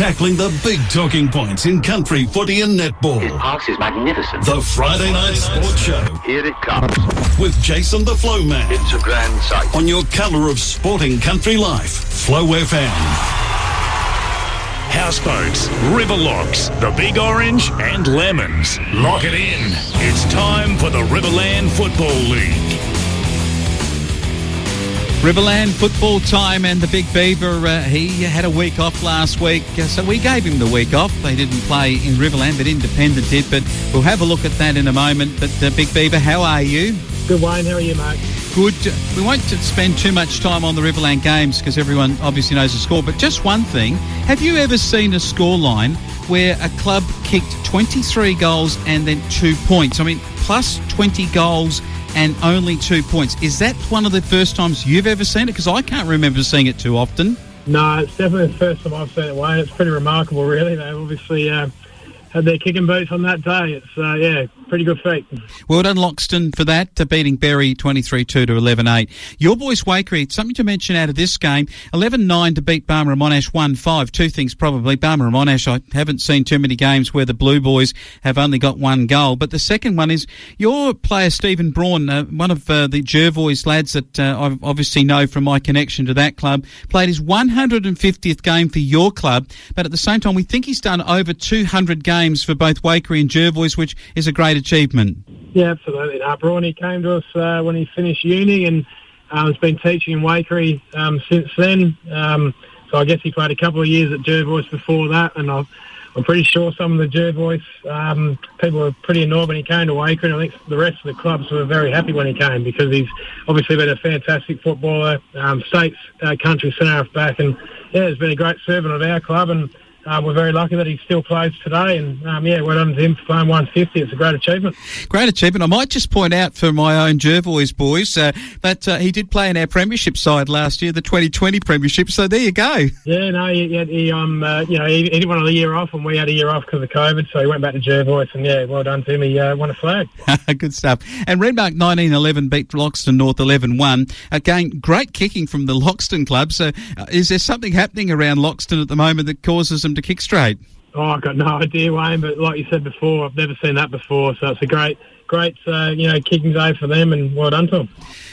Tackling the big talking points in country footy and netball. His pass is magnificent. The Friday Night Sports Show. Here it comes. With Jason the Flow Man. It's a grand sight. On your colour of sporting country life. Flow FM. Houseboats, Riverlocks, the Big Orange and Lemons. Lock it in. It's time for the Riverland Football League. Riverland football time, and the Big Beaver, he had a week off last week, so we gave him the week off. They didn't play in Riverland, but Independent did, but we'll have a look at that in a moment. But Big Beaver, how are you? Good, Wayne. How are you, mate? Good. We won't spend too much time on the Riverland games because everyone obviously knows the score, but just one thing. Have you ever seen a scoreline where a club kicked 23 goals and then 2 points? I mean, plus 20 goals and only 2 points. Is that one of the first times you've ever seen it? Because I can't remember seeing it too often. No, it's definitely the first time I've seen it, Wayne. It's pretty remarkable, really. They obviously had their kicking boots on that day. It's, pretty good feat. Well done, Loxton, for that, Beating Berry 23-2 to 11-8. Your boys, Waikerie, something to mention out of this game, 11-9 to beat Barmah and Monash 1-5. Two things probably. Barmah and Monash, I haven't seen too many games where the Blue Boys have only got one goal. But the second one is your player, Stephen Braun, one of the Jervois lads that I obviously know from my connection to that club, played his 150th game for your club. But at the same time, we think he's done over 200 games for both Waikerie and Jervois, which is a great achievement. Yeah, absolutely. Braun, he came to us when he finished uni and has been teaching in Waikerie since then. So I guess he played a couple of years at Jervois before that, and I'm pretty sure some of the Jervois people were pretty annoyed when he came to Waikerie, and I think the rest of the clubs were very happy when he came because he's obviously been a fantastic footballer, states country centre-half back, and has been a great servant of our club, and we're very lucky that he still plays today, and well done to him for playing 150. It's a great achievement. Great achievement. I might just point out for my own Jervois boys that he did play in our premiership side last year, the 2020 premiership. So there you go. Yeah, no, he did one a year off, and we had a year off because of COVID. So he went back to Jervois, and well done to him. He won a flag. Good stuff. And Renmark 19-11 beat Loxton North 11-1. Again, great kicking from the Loxton club. So is there something happening around Loxton at the moment that causes them to kick straight? Oh, I've got no idea, Wayne, but like you said before, I've never seen that before, so it's a great kicking day for them, and well done to them.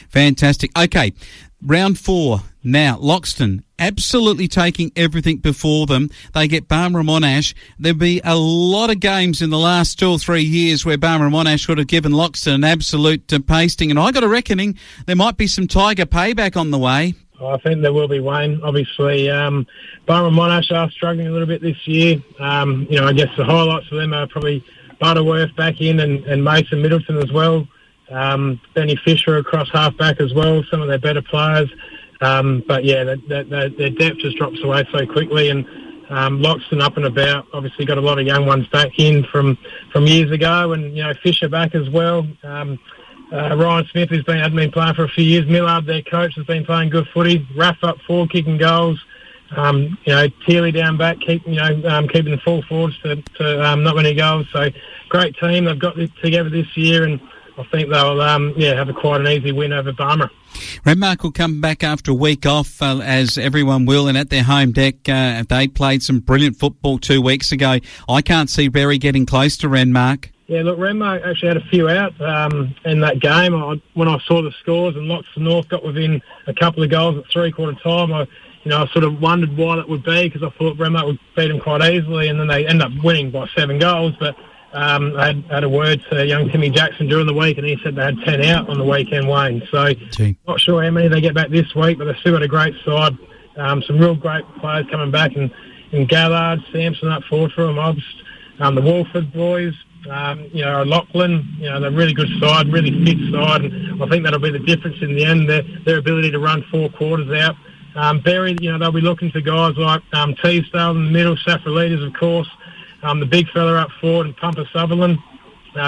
Fantastic. Okay, round 4 now. Loxton absolutely taking everything before them. They get Barmah and Monash. There'll be a lot of games in the last 2 or 3 years where Barmah and Monash would have given Loxton an absolute pasting, and I got a reckoning there might be some Tiger payback on the way. I think there will be, Wayne. Obviously, Barmah and Monash are struggling a little bit this year. I guess the highlights for them are probably Butterworth back in and Mason Middleton as well. Benny Fisher across half-back as well, some of their better players. Their depth just drops away so quickly, and Loxton up and about. Obviously got a lot of young ones back in from years ago, and, Fisher back as well. Ryan Smith, who's hadn't been playing for a few years. Millard, their coach, has been playing good footy. Raff up forward, kicking goals. Teely down back, keeping the full forwards to not many goals. So great team. They've got this together this year, and I think they'll have quite an easy win over Barmah. Renmark will come back after a week off, as everyone will, and at their home deck, they played some brilliant football 2 weeks ago. I can't see Berry getting close to Renmark. Yeah, look, Renmark actually had a few out in that game. When I saw the scores and Loxton North got within a couple of goals at three-quarter time, I sort of wondered why that would be, because I thought Renmark would beat them quite easily, and then they end up winning by 7 goals. But I had a word to young Timmy Jackson during the week, and he said they had 10 out on the weekend, Wayne. So not sure how many they get back this week, but they've still got a great side. Some real great players coming back, and Gallard, Sampson up forward for them, the Walford boys. Lachlan, they're a really good side, really fit side, and I think that'll be the difference in the end, their ability to run 4 quarters out. Berry, they'll be looking to guys like Teasdale in the middle, Safralides, of course, the big fella up forward, and Pumper Sutherland,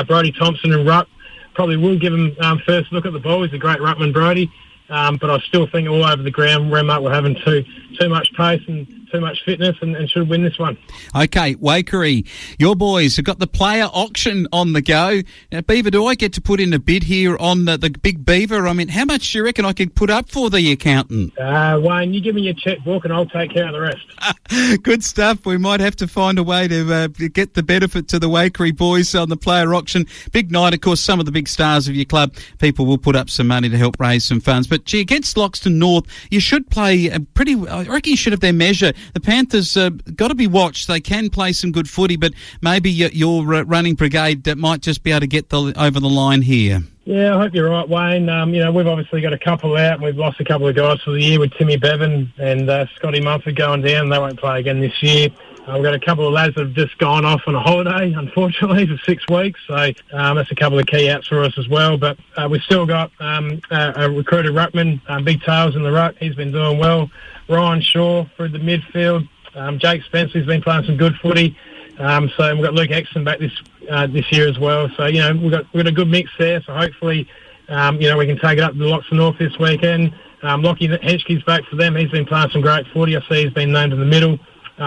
Brodie Thompson and Ruck. Probably will give them first look at the ball. He's a great ruckman, Brodie. But I still think all over the ground, Renmark were having two too much pace and too much fitness and should win this one. Okay, Waikerie, your boys have got the player auction on the go. Now, Beaver, do I get to put in a bid here on the big Beaver? I mean, how much do you reckon I could put up for the accountant? Wayne, you give me your checkbook and I'll take care of the rest. Good stuff. We might have to find a way to get the benefit to the Waikerie boys on the player auction. Big night, of course, some of the big stars of your club, people will put up some money to help raise some funds. But, gee, against Loxton North, you should play I reckon you should have their measure. The Panthers got to be watched. They can play some good footy, but maybe your running brigade might just be able to get over the line here. Yeah, I hope you're right, Wayne. We've obviously got a couple out, and we've lost a couple of guys for the year with Timmy Bevan and Scotty Mumford going down. They won't play again this year. We've got a couple of lads that have just gone off on a holiday, unfortunately, for 6 weeks. So that's a couple of key outs for us as well. But we've still got a recruited ruckman, Big Tails in the ruck. He's been doing well. Ryan Shaw through the midfield. Jake Spencer's been playing some good footy. So we've got Luke Exton back this year as well. So, we've got a good mix there. So hopefully, we can take it up to the Loxton North this weekend. Lockie Henschke's back for them. He's been playing some great footy. I see he's been named in the middle.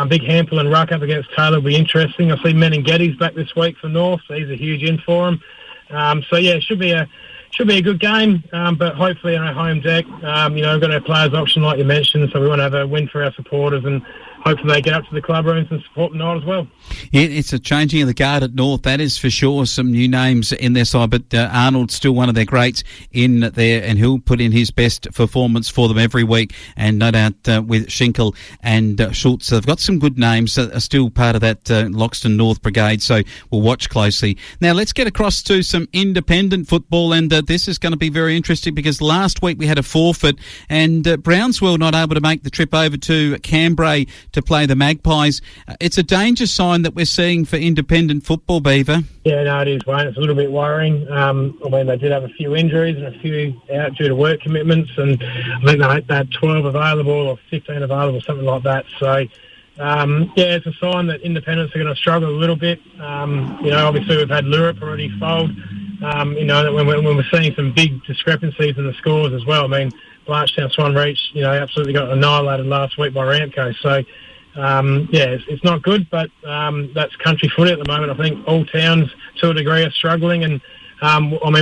Big Hampel and ruck up against Taylor will be interesting. I see Meninghetti's back this week for North, so he's a huge in for him. It should be a good game, but hopefully on our home deck, we've got our players option like you mentioned, so we want to have a win for our supporters and hopefully they get up to the club rooms and support the night as well. Yeah, it's a changing of the guard at North, that is for sure. Some new names in their side, but Arnold's still one of their greats in there, and he'll put in his best performance for them every week. And no doubt with Schinkel and Schultz, they've got some good names that are still part of that Loxton North brigade, so we'll watch closely. Now let's get across to some independent football, and this is going to be very interesting because last week we had a forfeit, and Brownswell not able to make the trip over to Cambrai to play the Magpies. It's a danger sign that we're seeing for independent football, Beaver. Yeah, no, it is, Wayne. It's a little bit worrying. They did have a few injuries and a few out due to work commitments, and I think they had 12 available or 15 available, something like that. So, it's a sign that independents are going to struggle a little bit. Obviously we've had Lurip already fold. When we're seeing some big discrepancies in the scores as well. I mean, Blanchetown Swan Reach, absolutely got annihilated last week by Ramco. So, it's not good, but that's country footy at the moment. I think all towns, to a degree, are struggling. And,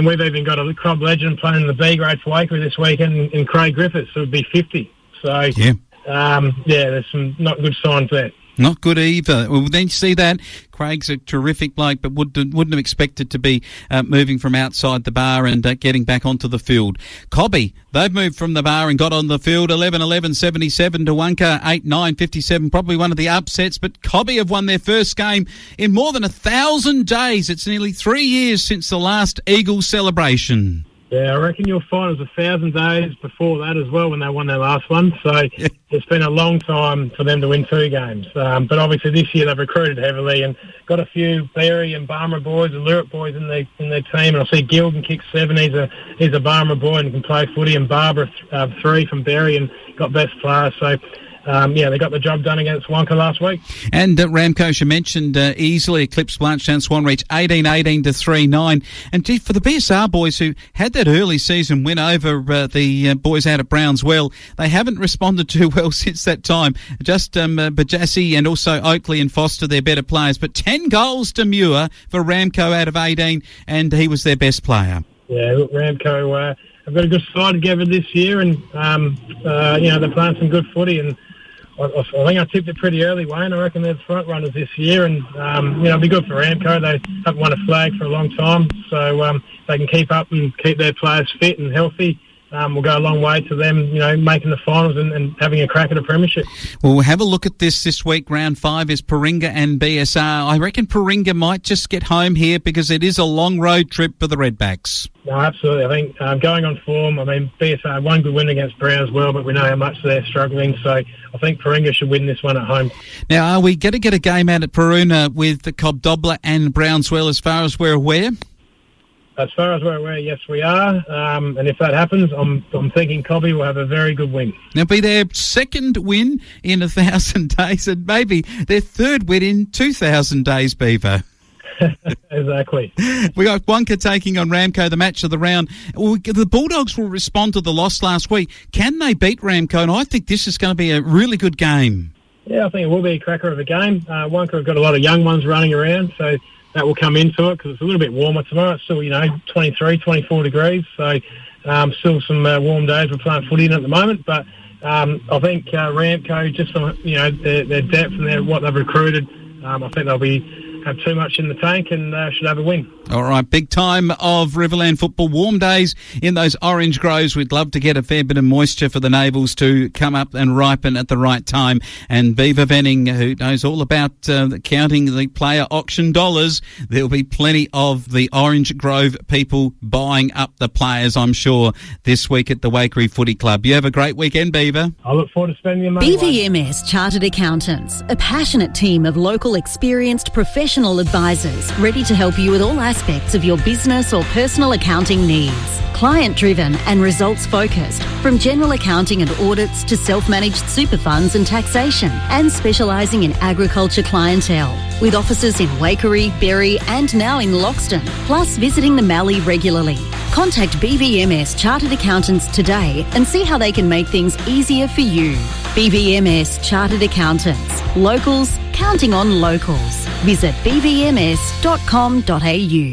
we've even got a club legend playing in the B grade for Waikerie this weekend in Craig Griffiths, so it would be 50. So, there's some not good signs there. Not good either. Well, then you see that Craig's a terrific bloke, but wouldn't have expected to be moving from outside the bar and getting back onto the field. Cobby, they've moved from the bar and got on the field. 11-11, 77 to Wonka, 8-9, 57. Probably one of the upsets, but Cobby have won their first game in more than 1,000 days. It's nearly 3 years since the last Eagles celebration. Yeah, I reckon you'll find it was 1,000 days before that as well when they won their last one. So it's been a long time for them to win 2 games. But obviously this year they've recruited heavily and got a few Berry and Barmer boys and Lurip boys in their team. And I see Gilden kick 7. He's a Barmer boy and can play footy. And Barbara 3 from Berry and got best players. So they got the job done against Wonka last week. And Ramco, you mentioned, easily eclipsed Blanchetown Swan Reach 18-18 to 3-9. And for the BSR boys who had that early season win over the boys out at Brownswell, they haven't responded too well since that time. Just Bajassi and also Oakley and Foster, their better players. But 10 goals to Muir for Ramco out of 18, and he was their best player. Yeah, look, Ramco have got a good side together this year, and they're playing some good footy. And I think I tipped it pretty early, Wayne. I reckon they're the front runners this year, and it'll be good for Ramco. They haven't won a flag for a long time, so they can keep up and keep their players fit and healthy. Will go a long way to them, making the finals and having a crack at a premiership. Well, we'll have a look at this week. Round 5 is Paringa and BSR. I reckon Paringa might just get home here because it is a long road trip for the Redbacks. No, absolutely. I think going on form, BSR had one good win against Brownswell, but we know how much they're struggling, so I think Paringa should win this one at home. Now, are we going to get a game out at Paruna with the Cobb Dobler and Brownswell as far as we're aware? As far as we're aware, yes, we are. And if that happens, I'm thinking Cobby will have a very good win. It'll be their second win in 1,000 days and maybe their third win in 2,000 days, Beaver. Exactly. We got Wonka taking on Ramco, the match of the round. The Bulldogs will respond to the loss last week. Can they beat Ramco? And I think this is going to be a really good game. Yeah, I think it will be a cracker of a game. Wonka have got a lot of young ones running around, so that will come into it because it's a little bit warmer tomorrow. It's still, 23, 24 degrees, so still some warm days we're playing footy in at the moment. But I think Ramco, just from their depth and what they've recruited, I think they'll have too much in the tank and should have a win. All right, big time of Riverland football. Warm days in those orange groves. We'd love to get a fair bit of moisture for the navels to come up and ripen at the right time. And Beaver Venning, who knows all about counting the player auction dollars, there'll be plenty of the Orange Grove people buying up the players, I'm sure, this week at the Waikerie Footy Club. You have a great weekend, Beaver. I look forward to spending your money. BVMS Chartered Accountants, a passionate team of local experienced professional advisors ready to help you with all aspects of your business or personal accounting needs. Client-driven and results-focused, from general accounting and audits to self-managed super funds and taxation, and specialising in agriculture clientele, with offices in Waikerie, Berry and now in Loxton, plus visiting the Mallee regularly. Contact BVMS Chartered Accountants today and see how they can make things easier for you. BVMS Chartered Accountants. Locals counting on locals. Visit bvms.com.au.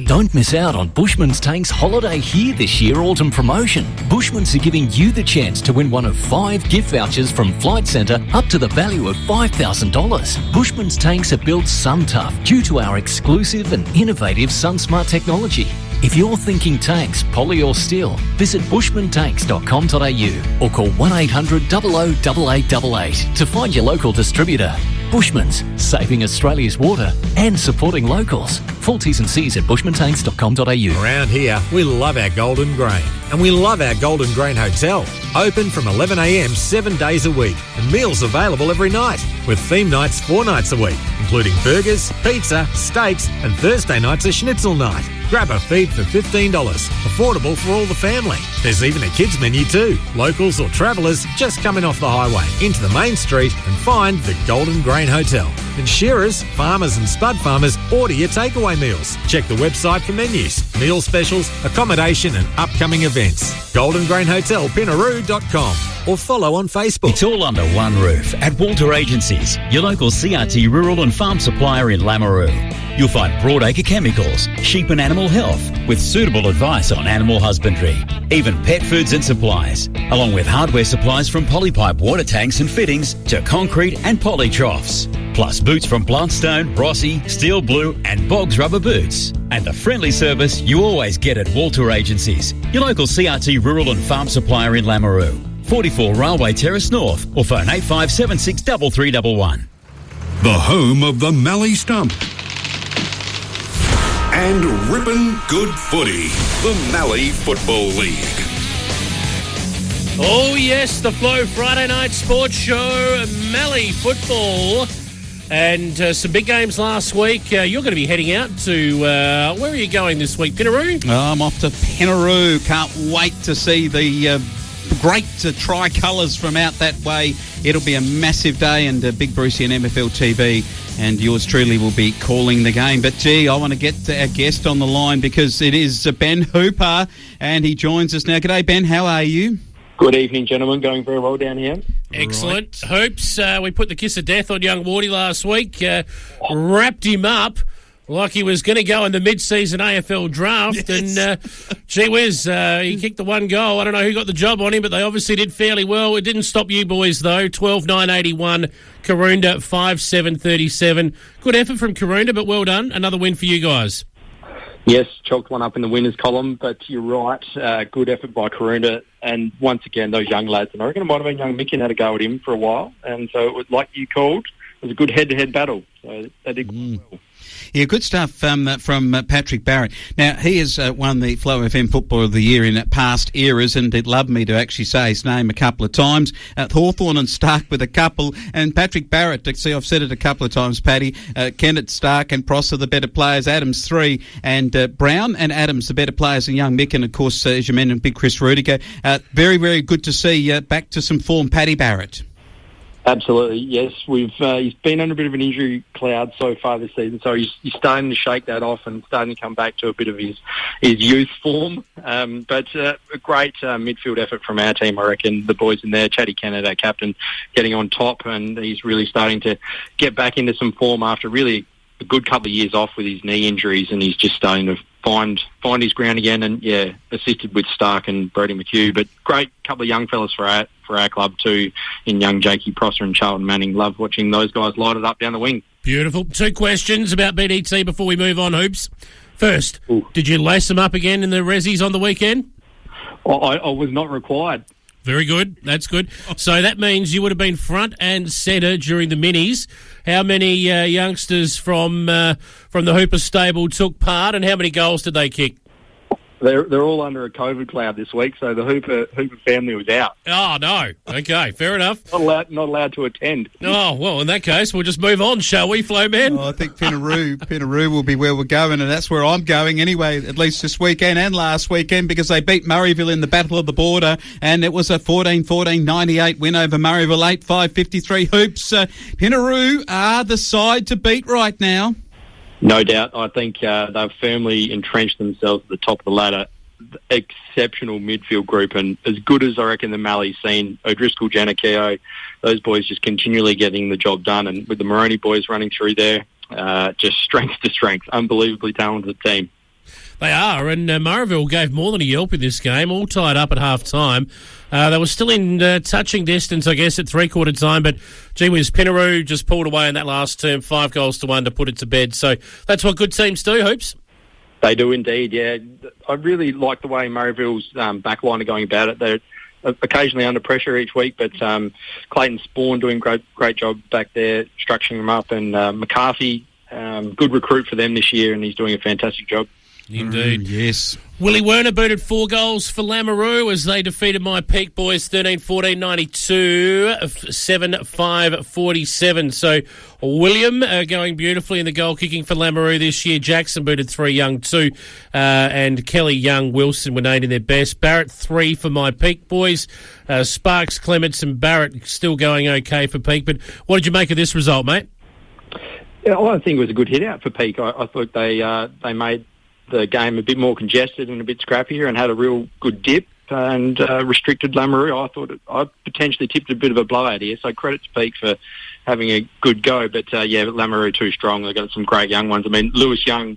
Don't miss out on Bushman's Tank's Holiday Here This Year autumn promotion. Bushman's are giving you the chance to win one of 5 gift vouchers from Flight Centre up to the value of $5,000. Bushman's Tanks are built sun tough due to our exclusive and innovative SunSmart technology. If you're thinking tanks, poly or steel, visit bushmantanks.com.au or call 1800 00 8888 to find your local distributor. Bushman's, saving Australia's water and supporting locals. Full T's and C's at bushmantanks.com.au. Around here, we love our Golden Grain. And we love our Golden Grain Hotel. Open from 11 a.m. 7 days a week. And meals available every night. With theme nights 4 nights a week, including burgers, pizza, steaks, and Thursday nights a schnitzel night. Grab a feed for $15. Affordable for all the family. There's even a kids menu too. Locals or travellers, just come in off the highway into the main street and find the Golden Grain Hotel. And shearers, farmers and spud farmers, order your takeaway meals. Check the website for menus, meal specials, accommodation and upcoming events. Golden Grain Hotel, Pinaroo.com or follow on Facebook. It's all under one roof at Walter Agencies, your local CRT rural and farm supplier in Lameroo. You'll find Broadacre Chemicals, sheep and animal health, with suitable advice on animal husbandry, even pet foods and supplies, along with hardware supplies from Polypipe water tanks and fittings to concrete and poly troughs, plus boots from Bluntstone, Rossi, Steel Blue and Boggs rubber boots. And the friendly service you always get at Walter Agencies, your local CRT rural and farm supplier in Lameroo. 44 Railway Terrace North or phone 8576 3311. The home of the Mallee Stump. And rippin' good footy, the Mallee Football League. Oh yes, the Flow Friday Night Sports Show, Mallee Football. And some big games last week. You're going to be heading out to, where are you going this week, Pinaroo? I'm off to Pinaroo. Can't wait to see the great tricolours from out that way. It'll be a massive day, and Big Brucey and MFL TV and yours truly will be calling the game. But, gee, I want to get our guest on the line because it is Ben Hooper, and he joins us now. G'day, Ben. How are you? Good evening, gentlemen. Going very well down here. Excellent. Right. Hoops, we put the kiss of death on young Wardy last week, wrapped him up like he was going to go in the mid-season AFL draft, yes. And gee whiz, he kicked the one goal. I don't know who got the job on him, but they obviously did fairly well. It didn't stop you boys, though. 12-9-81, Karoonda 5-7-37. Good effort from Karoonda, but well done. Another win for you guys. Yes, chalked one up in the winners column, but you're right. Good effort by Karoonda. And once again, those young lads, and I reckon it might have been young Mickey had a go at him for a while. And so, it was, like you called, it was a good head-to-head battle. So they did quite well. Yeah, good stuff from Patrick Barrett. Now, he has won the Flow FM Footballer of the Year in past eras, and he'd love me to actually say his name a couple of times. Hawthorn and Stark with a couple, and Patrick Barrett, see, I've said it a couple of times, Paddy, Kennett, Stark and Prosser the better players, Adams 3, and Brown and Adams the better players, and young Mick, and of course, as you mentioned, big Chris Rudiger. Very, very good to see back to some form, Paddy Barrett. Absolutely, yes. He's been under a bit of an injury cloud so far this season, so he's starting to shake that off and starting to come back to a bit of his youth form. But a great midfield effort from our team, I reckon. The boys in there, Chatty Kennedy, our captain, getting on top, and he's really starting to get back into some form after really a good couple of years off with his knee injuries, and he's just starting to find his ground again, and assisted with Stark and Brodie McHugh. But great couple of young fellas for our club too, in young Jakey Prosser and Charlton Manning. Love watching those guys light it up down the wing. Beautiful. 2 questions about BDT before we move on, Hoops. First, did you lace them up again in the Rezzies on the weekend? I was not required. Very good. That's good. So that means you would have been front and centre during the minis. How many youngsters from the Hooper stable took part, and how many goals did they kick? They're all under a COVID cloud this week, so the Hooper family was out. Oh, no. Okay, fair enough. Not allowed to attend. Oh, well, in that case, we'll just move on, shall we, Flowman? I think Pinaroo will be where we're going, and that's where I'm going anyway, at least this weekend and last weekend, because they beat Murrayville in the Battle of the Border, and it was a 14-14-98 win over Murrayville, 8-5-53 Hoops. Pinaroo are the side to beat right now. No doubt. I think they've firmly entrenched themselves at the top of the ladder. Exceptional midfield group, and as good as I reckon the Mallee seen, O'Driscoll, Janakeo, those boys just continually getting the job done, and with the Moroney boys running through there, just strength to strength. Unbelievably talented team. They are, and Murrayville gave more than a yelp in this game, all tied up at half-time. They were still in touching distance, I guess, at three-quarter time, but gee whiz, Pinaroo just pulled away in that last term, 5-1 to put it to bed. So that's what good teams do, Hoops. They do indeed, yeah. I really like the way Murrayville's backline are going about it. They're occasionally under pressure each week, but Clayton Spawn doing great job back there, structuring them up, and McCarthy, good recruit for them this year, and he's doing a fantastic job. Indeed. Yes. Willie Werner booted 4 goals for Lamoureux as they defeated my Peak boys 13-14-92, 7-5-47. So William going beautifully in the goal kicking for Lamoureux this year. Jackson booted 3 young too, and Kelly, Young, Wilson were named in their best. Barrett 3 for my Peak boys. Sparks, Clements and Barrett still going okay for Peak. But what did you make of this result, mate? Yeah, I think it was a good hit out for Peak. I thought they made the game a bit more congested and a bit scrappier and had a real good dip and restricted Lamoureux. I thought I potentially tipped a bit of a blowout here, so credit to Peak for having a good go. But, Lamoureux too strong. They've got some great young ones. I mean, Lewis Young,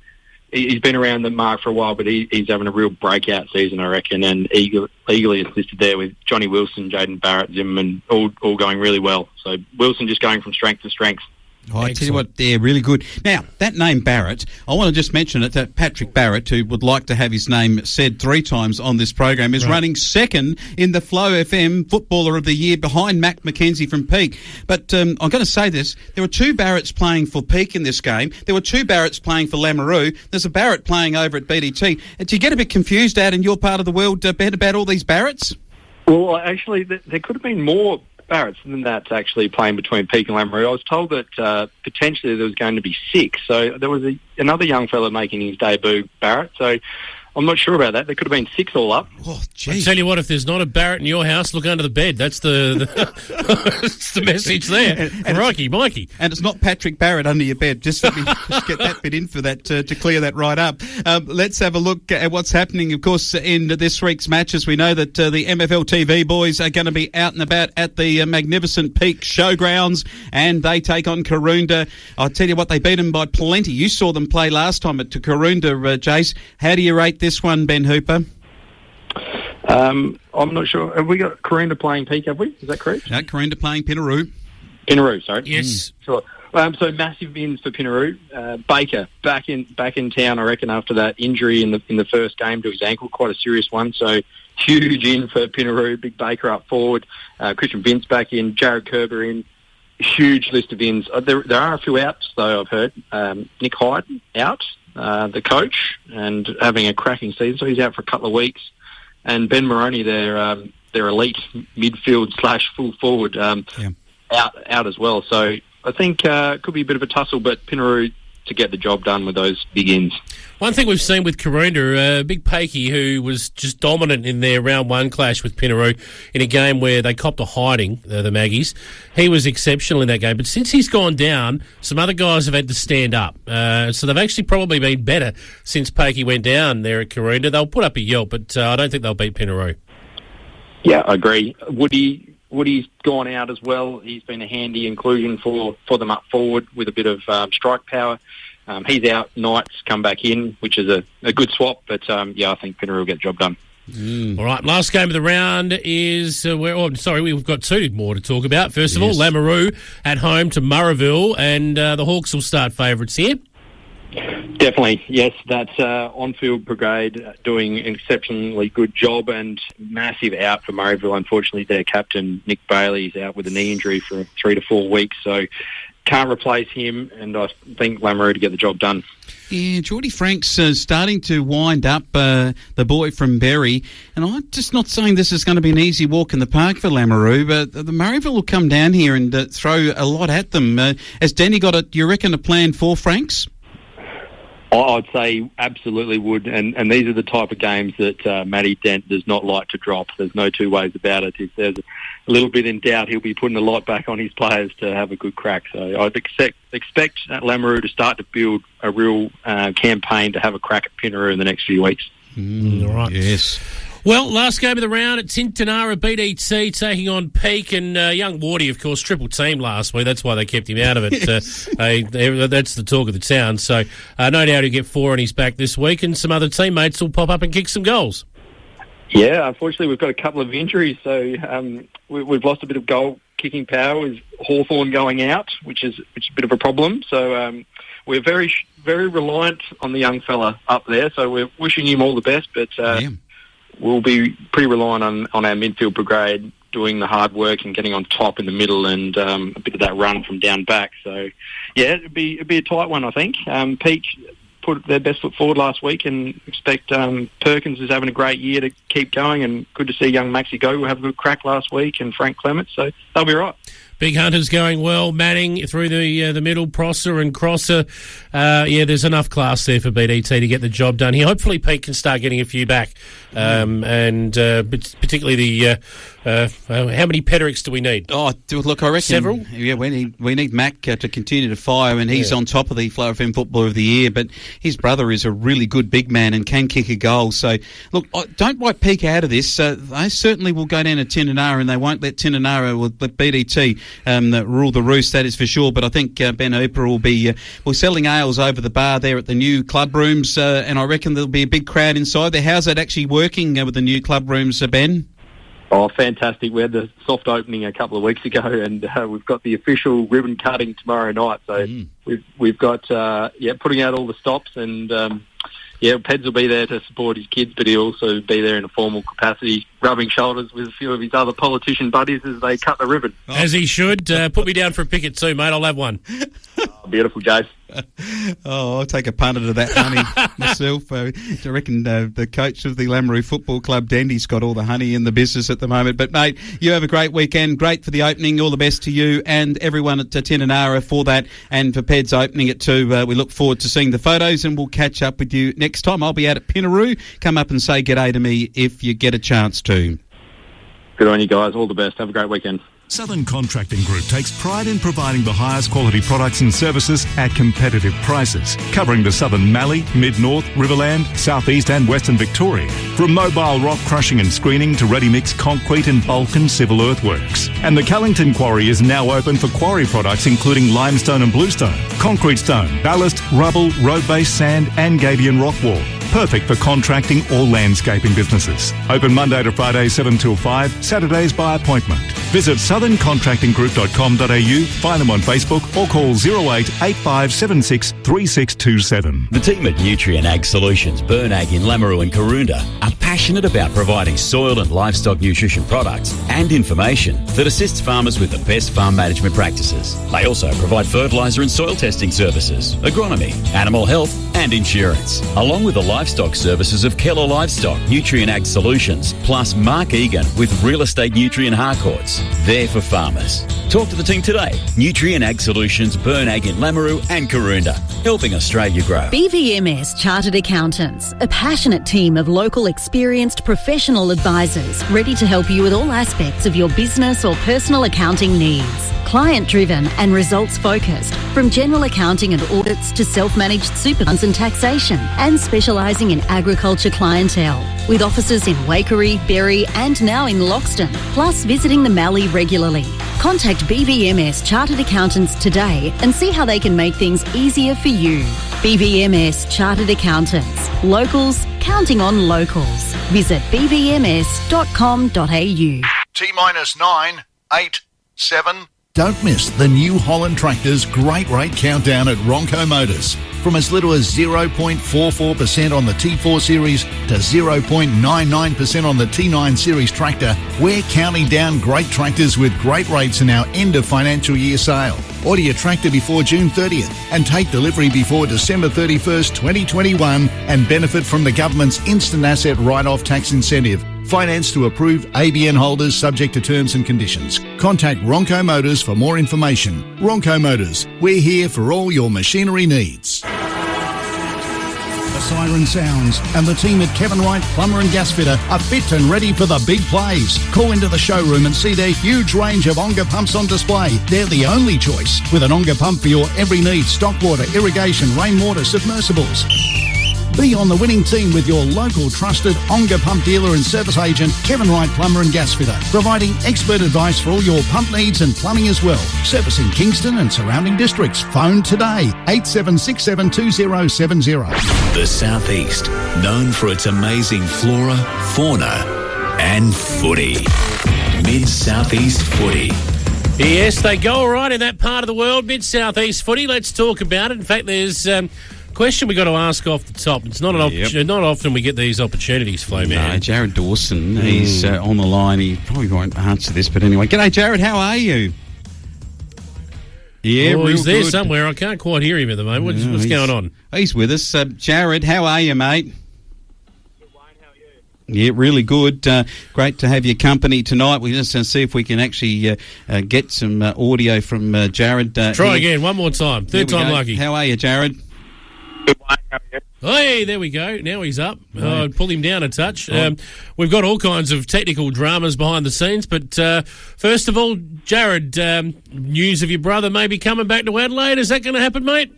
he's been around the mark for a while, but he's having a real breakout season, I reckon, and eagerly assisted there with Johnny Wilson, Jaden Barrett, Zimmerman, all going really well. So Wilson just going from strength to strength. Oh, I tell you what, they're really good. Now, that name Barrett, I want to just mention it, that Patrick Barrett, who would like to have his name said 3 times on this program, is running second in the Flow FM Footballer of the Year behind Mac McKenzie from Peak. But I'm going to say this, there were 2 Barretts playing for Peak in this game. There were 2 Barretts playing for Lamoureux. There's a Barrett playing over at BDT. Do you get a bit confused out in your part of the world, Ben, about all these Barretts? Well, actually, there could have been more Barretts than that's actually playing between Peak and Lamoureux. I was told that potentially there was going to be 6. So there was another young fella making his debut, Barrett. So I'm not sure about that. There could have been 6 all up. Oh, I tell you what, if there's not a Barrett in your house, look under the bed. That's the that's the message there. And Mikey. And it's not Patrick Barrett under your bed. Just let me just get that bit in for that to clear that right up. Let's have a look at what's happening, of course, in this week's matches. We know that the MFL TV boys are going to be out and about at the magnificent Peak Showgrounds, and they take on Karoonda. I'll tell you what, they beat them by plenty. You saw them play last time at Karoonda, Jace. How do you rate this one, Ben Hooper? I'm not sure. Have we got Karoonda playing Peak, have we? Is that correct? No, Karoonda playing Pinaroo. Pinaroo, sorry. Yes. Sure. So massive wins for Pinaroo. Baker back in town, I reckon, after that injury in the first game to his ankle, quite a serious one. So huge in for Pinaroo. Big Baker up forward. Christian Vince back in. Jared Kerber in. Huge list of ins. There are a few outs, though, I've heard. Nick Hyde out, the coach, and having a cracking season. So he's out for a couple of weeks. And Ben Moroney, their elite midfield / full forward, out as well. So I think it could be a bit of a tussle, but Pinaroo to get the job done with those big ins. One thing we've seen with Karoonda, Big Pakey, who was just dominant in their round one clash with Pinaroo in a game where they copped a hiding, the Maggies. He was exceptional in that game. But since he's gone down, some other guys have had to stand up. So they've actually probably been better since Pakey went down there at Karoonda. They'll put up a yelp, but I don't think they'll beat Pinaroo. Yeah, I agree. Woody's gone out as well. He's been a handy inclusion for them up forward with a bit of strike power. He's out. Knight's come back in, which is a good swap. But, I think Pinaroo will get the job done. All right, last game of the round is... we've got two more to talk about. First of all, Lameroo at home to Murrayville, and the Hawks will start favourites here. Definitely, yes. That's on-field brigade doing an exceptionally good job, and massive out for Murrayville. Unfortunately, their captain, Nick Bailey, is out with a knee injury for 3 to 4 weeks, so can't replace him, and I think Lameroo to get the job done. Yeah, Geordie Frank's starting to wind up the boy from Berry, and I'm just not saying this is going to be an easy walk in the park for Lameroo, but the Murrayville will come down here and throw a lot at them. Has Denny got, you reckon, a plan for Franks? I'd say absolutely would, and these are the type of games that Matty Dent does not like to drop. There's no two ways about it. If there's a little bit in doubt, he'll be putting a lot back on his players to have a good crack. So I'd expect Lameroo to start to build a real campaign to have a crack at Pinaroo in the next few weeks. All right. Yes. Well, last game of the round at Tintinara beat ET, taking on Peak, and young Wardy, of course, triple team last week. That's why they kept him out of it. That's the talk of the town. So no doubt he'll get 4 on his back this week, and some other teammates will pop up and kick some goals. Yeah, unfortunately, we've got a couple of injuries, so we've lost a bit of goal kicking power with Hawthorn going out, which is a bit of a problem. So we're very, very reliant on the young fella up there. So we're wishing him all the best, but we'll be pretty reliant on our midfield brigade doing the hard work and getting on top in the middle, and a bit of that run from down back. So yeah, it'd be a tight one, I think. Peak put their best foot forward last week, and expect Perkins is having a great year to keep going, and good to see young Maxi Go have a good crack last week, and Frank Clements, so they'll be right. Big Hunter's going well. Manning through the middle, Prosser and Crosser. There's enough class there for BDT to get the job done here. Hopefully Pete can start getting a few back, and particularly how many Pedricks do we need? Oh, look, I reckon several. Yeah, we need Mac to continue to fire, and he's on top of the Flower FM Footballer of the Year. But his brother is a really good big man and can kick a goal. So look, don't wipe Peak out of this. They certainly will go down to Tintinara, and they won't let Tintinara or let BDT rule the roost. That is for sure. But I think Ben Hooper will be selling ales over the bar there at the new club rooms, and I reckon there'll be a big crowd inside there. How's that actually working with the new club rooms, Ben? Oh, fantastic. We had the soft opening a couple of weeks ago, and we've got the official ribbon cutting tomorrow night. So we've got, putting out all the stops, and, Peds will be there to support his kids, but he'll also be there in a formal capacity, rubbing shoulders with a few of his other politician buddies as they cut the ribbon. As he should. Put me down for a picket too, mate. I'll have one. Beautiful, Jace. I'll take a punter to that honey myself. I reckon the coach of the Lameroo Football Club, Dendy's got all the honey in the business at the moment. But, mate, you have a great weekend. Great for the opening. All the best to you and everyone at Tintinara for that, and for Peds opening it too. We look forward to seeing the photos, and we'll catch up with you next time. I'll be out at Pinaroo. Come up and say g'day to me if you get a chance to. Good on you guys. All the best. Have a great weekend. Southern Contracting Group takes pride in providing the highest quality products and services at competitive prices, covering the Southern Mallee, Mid-North, Riverland, Southeast and Western Victoria. From mobile rock crushing and screening to ready-mix concrete and bulk and civil earthworks. And the Callington Quarry is now open for quarry products including limestone and bluestone, concrete stone, ballast, rubble, road-based sand and Gabion rock wall. Perfect for contracting or landscaping businesses. Open Monday to Friday 7 till 5, Saturdays by appointment. Visit southerncontractinggroup.com.au, find them on Facebook or call 08 8576 3627. The team at Nutrien Ag Solutions, Burnag in Lameroo and Karoonda are passionate about providing soil and livestock nutrition products and information that assists farmers with the best farm management practices. They also provide fertiliser and soil testing services, agronomy, animal health and insurance, along with the livestock services of Keller Livestock, Nutrient Ag Solutions, plus Mark Egan with Real Estate Nutrient Harcourts. There for farmers. Talk to the team today. Nutrient Ag Solutions, Burn Ag in Lameroo and Karoonda, helping Australia grow. BVMS Chartered Accountants, a passionate team of local experienced professional advisors ready to help you with all aspects of your business or personal accounting needs. Client-driven and results-focused, from general accounting and audits to self-managed super funds and taxation, and specialising in agriculture clientele, with offices in Waikerie, Berry and now in Loxton, plus visiting the Mallee regularly. Contact BVMS Chartered Accountants today and see how they can make things easier for you. BVMS Chartered Accountants. Locals counting on locals. Visit bvms.com.au. T-minus 9, 8, 7... Don't miss the New Holland Tractors Great Rate Countdown at Ronco Motors. From as little as 0.44% on the T4 Series to 0.99% on the T9 Series tractor, we're counting down great tractors with great rates in our end of financial year sale. Order your tractor before June 30th and take delivery before December 31st, 2021 and benefit from the government's instant asset write-off tax incentive. Finance to approved ABN holders subject to terms and conditions. Contact Ronco Motors for more information. Ronco Motors, we're here for all your machinery needs. The siren sounds and the team at Kevin Wright Plumber and Gasfitter are fit and ready for the big plays. Call into the showroom and see their huge range of Onga pumps on display. They're the only choice with an Onga pump for your every need: stock water, irrigation, rainwater, submersibles. Be on the winning team with your local trusted Onga pump dealer and service agent, Kevin Wright Plumber and Gasfitter, providing expert advice for all your pump needs and plumbing as well. Servicing Kingston and surrounding districts. Phone today, 87672070. The Southeast, known for its amazing flora, fauna and footy. Mid-Southeast Footy. Yes, they go all right in that part of the world, Mid-Southeast Footy. Let's talk about it. In fact, there's question we got to ask off the top. It's not not often we get these opportunities, Flo, man. No, Jarred Dawson, he's on the line. He probably won't answer this, but anyway. G'day, Jarred. How are you? Yeah, he's there good. somewhere. I can't quite hear him at the moment. What's going on? He's with us. Jarred, how are you, mate? Yeah, really good. Great to have your company tonight. We're just going to see if we can actually get some audio from Jarred. Try again, one more time. Third time lucky. How are you, Jarred? Good, Wayne. How are you? Hey, there we go. Now he's up. Pull him down a touch. We've got all kinds of technical dramas behind the scenes, but first of all, Jarred, news of your brother maybe coming back to Adelaide. Is that going to happen, mate?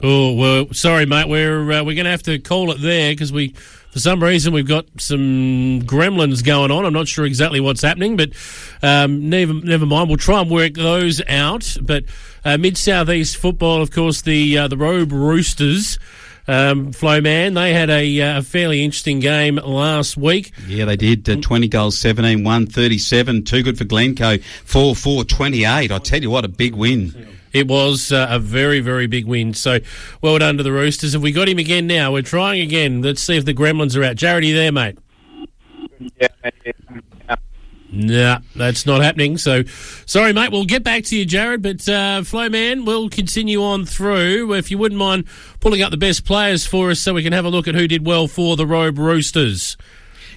Oh, well, sorry, mate. We're going to have to call it there because for some reason, we've got some gremlins going on. I'm not sure exactly what's happening, but never mind. We'll try and work those out. But Mid-Southeast football, of course, the Robe Roosters, Flo, man, they had a fairly interesting game last week. Yeah, they did. 20 goals, 17, 137. Too good for Glencoe, 4-4-28. I tell you what, a big win. It was a very, very big win. So, well done to the Roosters. Have we got him again now? We're trying again. Let's see if the Gremlins are out. Jarred, are you there, mate? Yeah. Nah, that's not happening. So, sorry, mate. We'll get back to you, Jarred. But, Flo, man, we'll continue on through. If you wouldn't mind pulling up the best players for us so we can have a look at who did well for the Robe Roosters.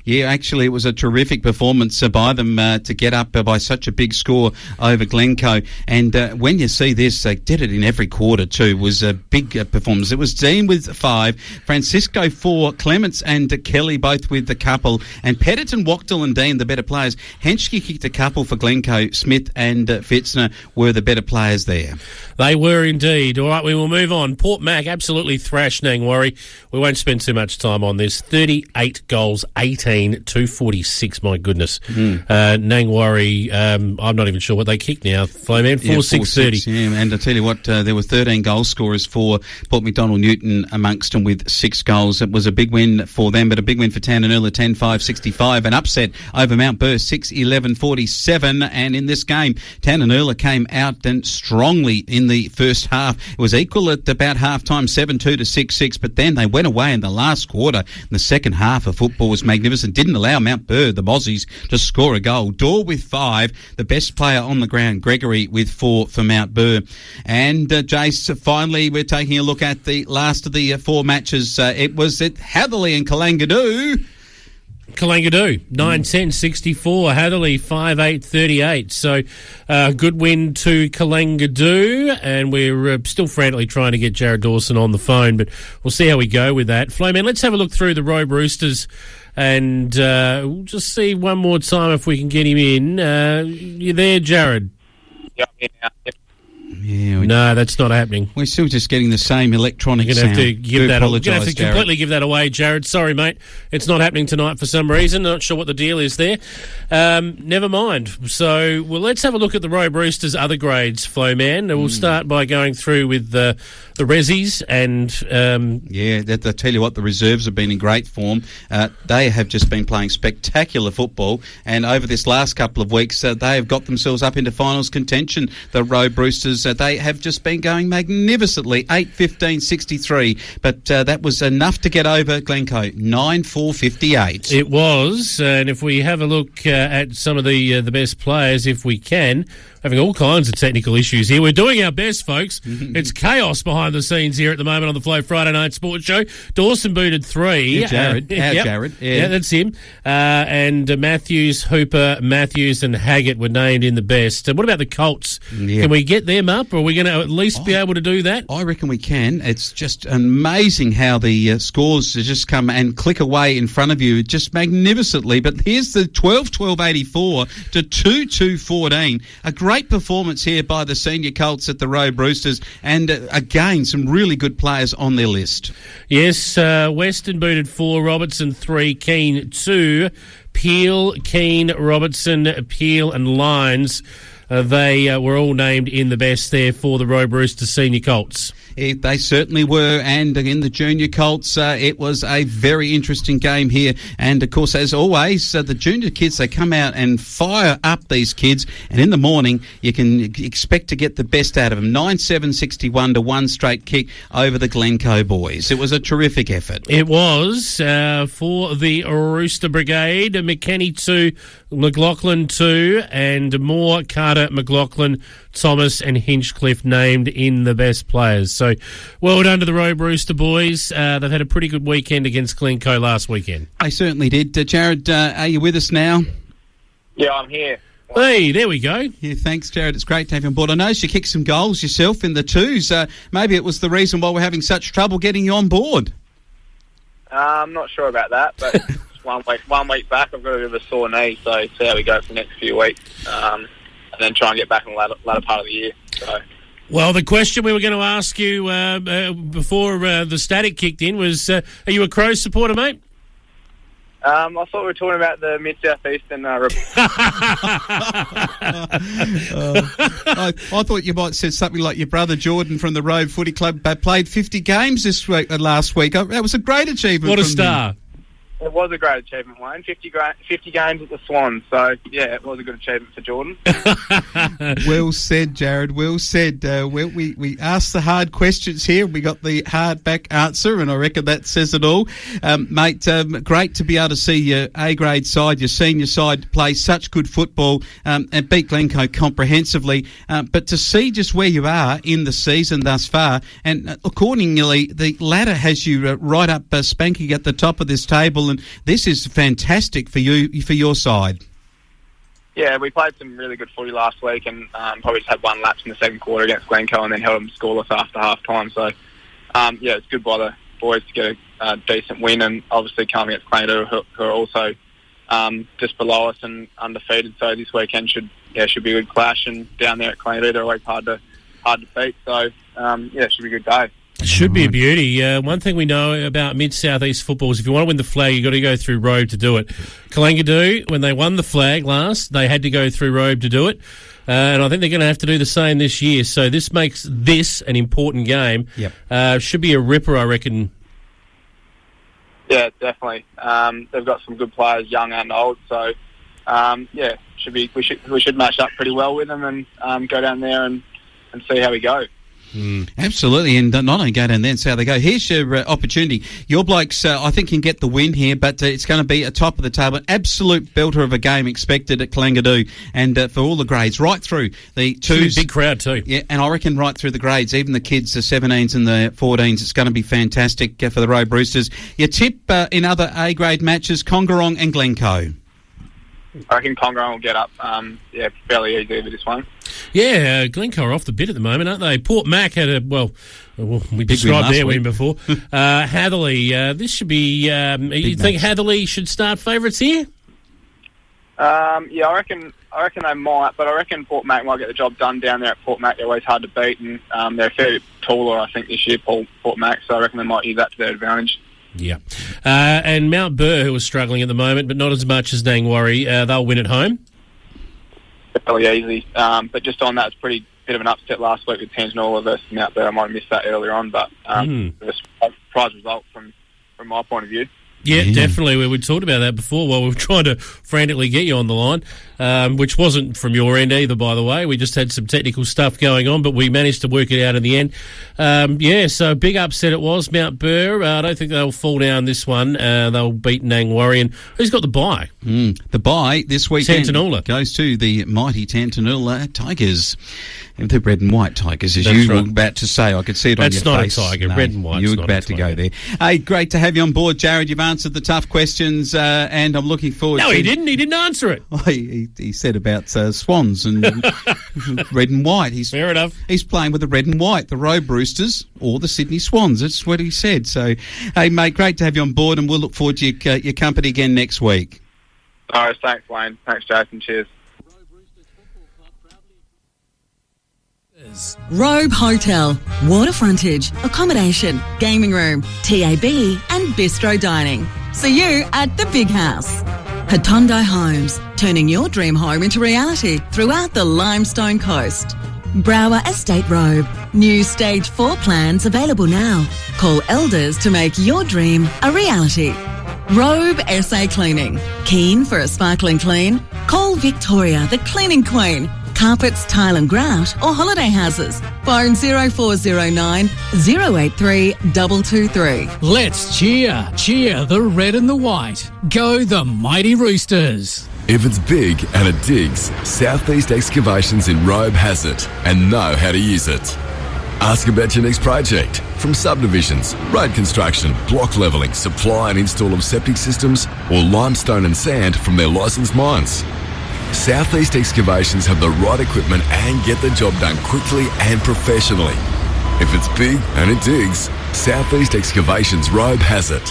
Yeah, actually, it was a terrific performance by them to get up by such a big score over Glencoe. And when you see this, they did it in every quarter too. It was a big performance. It was Dean with 5, Francisco 4, Clements and Kelly both with the couple, and Petterton, Wachtel and Dean the better players. Henschke kicked a couple for Glencoe. Smith and Fitzner were the better players there. They were indeed. All right, we will move on. Port Mac absolutely thrashed Nangwarry. We won't spend too much time on this. 38 goals, 18 2:46, my goodness. Nangwarry, I'm not even sure what they kick now. Flowman, 4-6-30. Yeah, and I tell you what, there were 13 goal scorers for Port McDonald Newton amongst them with 6 goals. It was a big win for them, but a big win for Tananoola, 10-5-65. An upset over Mount Burr, 6-11-47. And in this game, Tananoola came out and strongly in the first half. It was equal at about half-time, 7-2-6-6, but then they went away in the last quarter. The second half of football was magnificent. Didn't allow Mount Burr, the Mozzies, to score a goal. Dorr with 5, the best player on the ground, Gregory, with 4 for Mount Burr. And, Jace, finally, we're taking a look at the last of the 4 matches. It was at Hatherley and Kalangadoo. 9-10-64. Hatherley 5-8-38. So good win to Kalangadoo, and we're still frantically trying to get Jarred Dawson on the phone, but we'll see how we go with that. Flowman, let's have a look through the Robe Roosters, and we'll just see one more time if we can get him in. You there, Jarred? Yeah, I'm here now. Yep. Yeah, no, that's not happening. We're still just getting the same electronic sound. You're going to have to completely give that away, Jarred. Sorry, mate. It's not happening tonight for some reason. Not sure what the deal is there. Never mind. So, well, let's have a look at the Robe Roosters' other grades, Flowman. We'll start by going through with the Rezzies and... I tell you what, the reserves have been in great form. They have just been playing spectacular football, and over this last couple of weeks, they have got themselves up into finals contention. The Robe Roosters, they have just been going magnificently, 8-15-63, but that was enough to get over Glencoe, 9-4-58. It was, and if we have a look at some of the best players, if we can, having all kinds of technical issues here. We're doing our best, folks. It's chaos behind the scenes here at the moment on the Flow Friday Night Sports Show. Dawson booted 3. Yeah, Jarred. Jarred. Yeah, that's him. And Matthews, Hooper, Matthews and Haggett were named in the best. What about the Colts? Yeah. Can we get them up, or are we going to at least be able to do that? I reckon we can. It's just amazing how the scores just come and click away in front of you just magnificently. But here's the 12-12-84 to 2-2-14. A great performance here by the senior Colts at the Robe Roosters, and again, some really good players on their list. Yes, Weston booted 4, Robertson 3, Keane 2, Peel, Keane, Robertson, Peel and Lyons. They were all named in the best there for the Robe Roosters senior Colts. They certainly were, and in the junior Colts, it was a very interesting game here. And, of course, as always, the junior kids, they come out and fire up these kids, and in the morning you can expect to get the best out of them. 9-7-61 to 1 straight kick over the Glencoe boys. It was a terrific effort. It was for the Rooster Brigade. McKenny 2, McLaughlin 2, and Moore, Carter, McLaughlin, Thomas and Hinchcliffe named in the best players. So well done to the Robe Rooster boys. They've had a pretty good weekend against Glencoe last weekend. They certainly did. Jarred, are you with us now? Yeah, I'm here. Hey, there we go. Yeah, thanks, Jarred. It's great to have you on board. I noticed you kicked some goals yourself in the twos. Maybe it was the reason why we're having such trouble getting you on board. I'm not sure about that, but one week back, I've got a bit of a sore knee, so see how we go for the next few weeks. And then try and get back in the latter part of the year. So. Well, the question we were going to ask you before the static kicked in was, are you a Crows supporter, mate? I thought we were talking about the Mid-Southeastern... I thought you might have said something like your brother Jordan from the Road Footy Club played 50 games last week. That was a great achievement. What a star. It was a great achievement, Wayne. 50 games at the Swans. So, yeah, it was a good achievement for Jordan. Well said, Jarred. Well said. We asked the hard questions here. We got the hard back answer, and I reckon that says it all. Mate, great to be able to see your A-grade side, your senior side, play such good football and beat Glencoe comprehensively. But to see just where you are in the season thus far, and accordingly, the ladder has you right up spanking at the top of this table, and this is fantastic for you, for your side. Yeah, we played some really good footy last week, and probably just had one lapse in the second quarter against Glencoe, and then held them scoreless after half time. So, yeah, it's good by the boys to get a decent win, and obviously coming against Clayton, who are also just below us and undefeated. So this weekend should be a good clash, and down there at Clayton, they're always hard to beat. So, yeah, it should be a good day. Should be a beauty. One thing we know about mid-southeast football is if you want to win the flag, you've got to go through Robe to do it. Kalangadoo, when they won the flag last, they had to go through Robe to do it. And I think they're going to have to do the same this year. So this makes this an important game. Yep. Should be a ripper, I reckon. Yeah, definitely. They've got some good players, young and old. So, we should match up pretty well with them and go down there and see how we go. Absolutely, and not only go down there and see how they go. Here's your opportunity. Your blokes, I think, can get the win here, but it's going to be a top of the table. Absolute belter of a game expected at Kalangadoo, and for all the grades, right through the twos. Big crowd too. Yeah, and I reckon right through the grades, even the kids, the 17s and the 14s, it's going to be fantastic for the Robe Roosters. Your tip in other A-grade matches, Congarong and Glencoe. I reckon Congarong will get up, fairly easy with this one. Yeah, Glencoe are off the bit at the moment, aren't they? Port Mac had we described their win before. Hatherley, this should be, you think Hatherley should start favourites here? I reckon they might, but I reckon Port Mac might get the job done down there at Port Mac. They're always hard to beat, and they're a fair bit taller, I think, this year, Port Mac, so I reckon they might use that to their advantage. Yeah. And Mount Burr, who is struggling at the moment, but not as much as Nangwarry, they'll win at home? Fairly easy. But just on that, it's pretty bit of an upset last week with Tanjanola versus Mount Burr. I might have missed that earlier on, but it was a surprise result from my point of view. Yeah, definitely. We talked about that before while we were trying to frantically get you on the line, which wasn't from your end either, by the way. We just had some technical stuff going on, but we managed to work it out in the end. So big upset it was. Mount Burr, I don't think they'll fall down this one. They'll beat Nangwarry. And who's got the bye? The bye this weekend Tantanoola goes to the mighty Tantanoola Tigers. The red and white Tigers, as That's you were right. about to say. I could see it on your face. That's not a tiger. No, Red and white. You were about to go there. Hey, great to have you on board, Jarred. You've answered the tough questions, and I'm looking forward to... No, he didn't. He didn't answer it. Oh, he said about swans and red and white. Fair enough. He's playing with the red and white, the Robe Roosters or the Sydney Swans. That's what he said. So, hey, mate, great to have you on board, and we'll look forward to your company again next week. All right, thanks, Wayne. Thanks, Jason. Cheers. Robe Hotel, water frontage, accommodation, gaming room, TAB and bistro dining. See you at the Big House. Hatondo Homes, turning your dream home into reality throughout the Limestone Coast. Brower Estate Robe, new Stage 4 plans available now. Call Elders to make your dream a reality. Robe SA Cleaning, keen for a sparkling clean? Call Victoria, the cleaning queen. Carpets, tile and grout or holiday houses. Phone 0409 083 223. Let's cheer. Cheer the red and the white. Go the mighty Roosters. If it's big and it digs, Southeast Excavations in Robe has it and know how to use it. Ask about your next project. From subdivisions, road construction, block levelling, supply and install of septic systems, or limestone and sand from their licensed mines. Southeast Excavations have the right equipment and get the job done quickly and professionally. If it's big and it digs, Southeast Excavations Robe has it.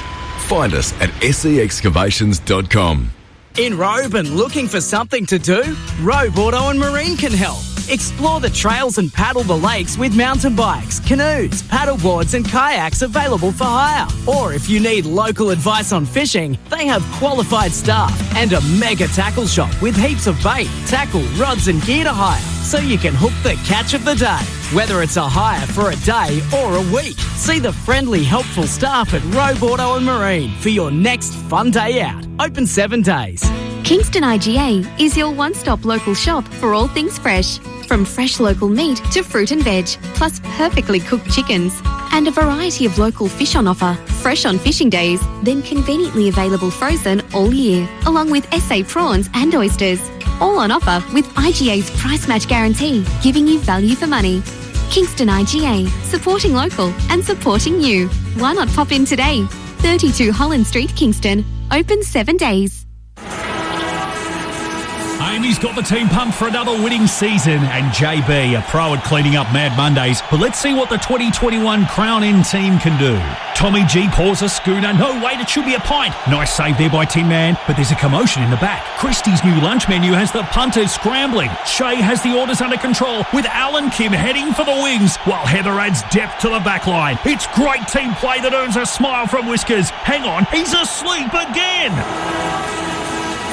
Find us at seexcavations.com. In Robe and looking for something to do? Robe Auto and Marine can help. Explore the trails and paddle the lakes with mountain bikes, canoes, paddleboards and kayaks available for hire. Or if you need local advice on fishing, they have qualified staff and a mega tackle shop with heaps of bait, tackle, rods and gear to hire, so you can hook the catch of the day. Whether it's a hire for a day or a week, see the friendly, helpful staff at Robe Auto and Marine for your next fun day out. Open 7 days. Kingston IGA is your one-stop local shop for all things fresh. From fresh local meat to fruit and veg, plus perfectly cooked chickens. And a variety of local fish on offer, fresh on fishing days, then conveniently available frozen all year, along with SA prawns and oysters. All on offer with IGA's price match guarantee, giving you value for money. Kingston IGA, supporting local and supporting you. Why not pop in today? 32 Holland Street, Kingston. Open 7 days. Amy's got the team pumped for another winning season, and JB, a pro at cleaning up Mad Mondays. But let's see what the 2021 Crown End team can do. Tommy G pours a schooner. No, wait, it should be a pint. Nice save there by Tin Man, but there's a commotion in the back. Christie's new lunch menu has the punters scrambling. Shay has the orders under control, with Alan Kim heading for the wings, while Heather adds depth to the back line. It's great team play that earns a smile from Whiskers. Hang on, he's asleep again.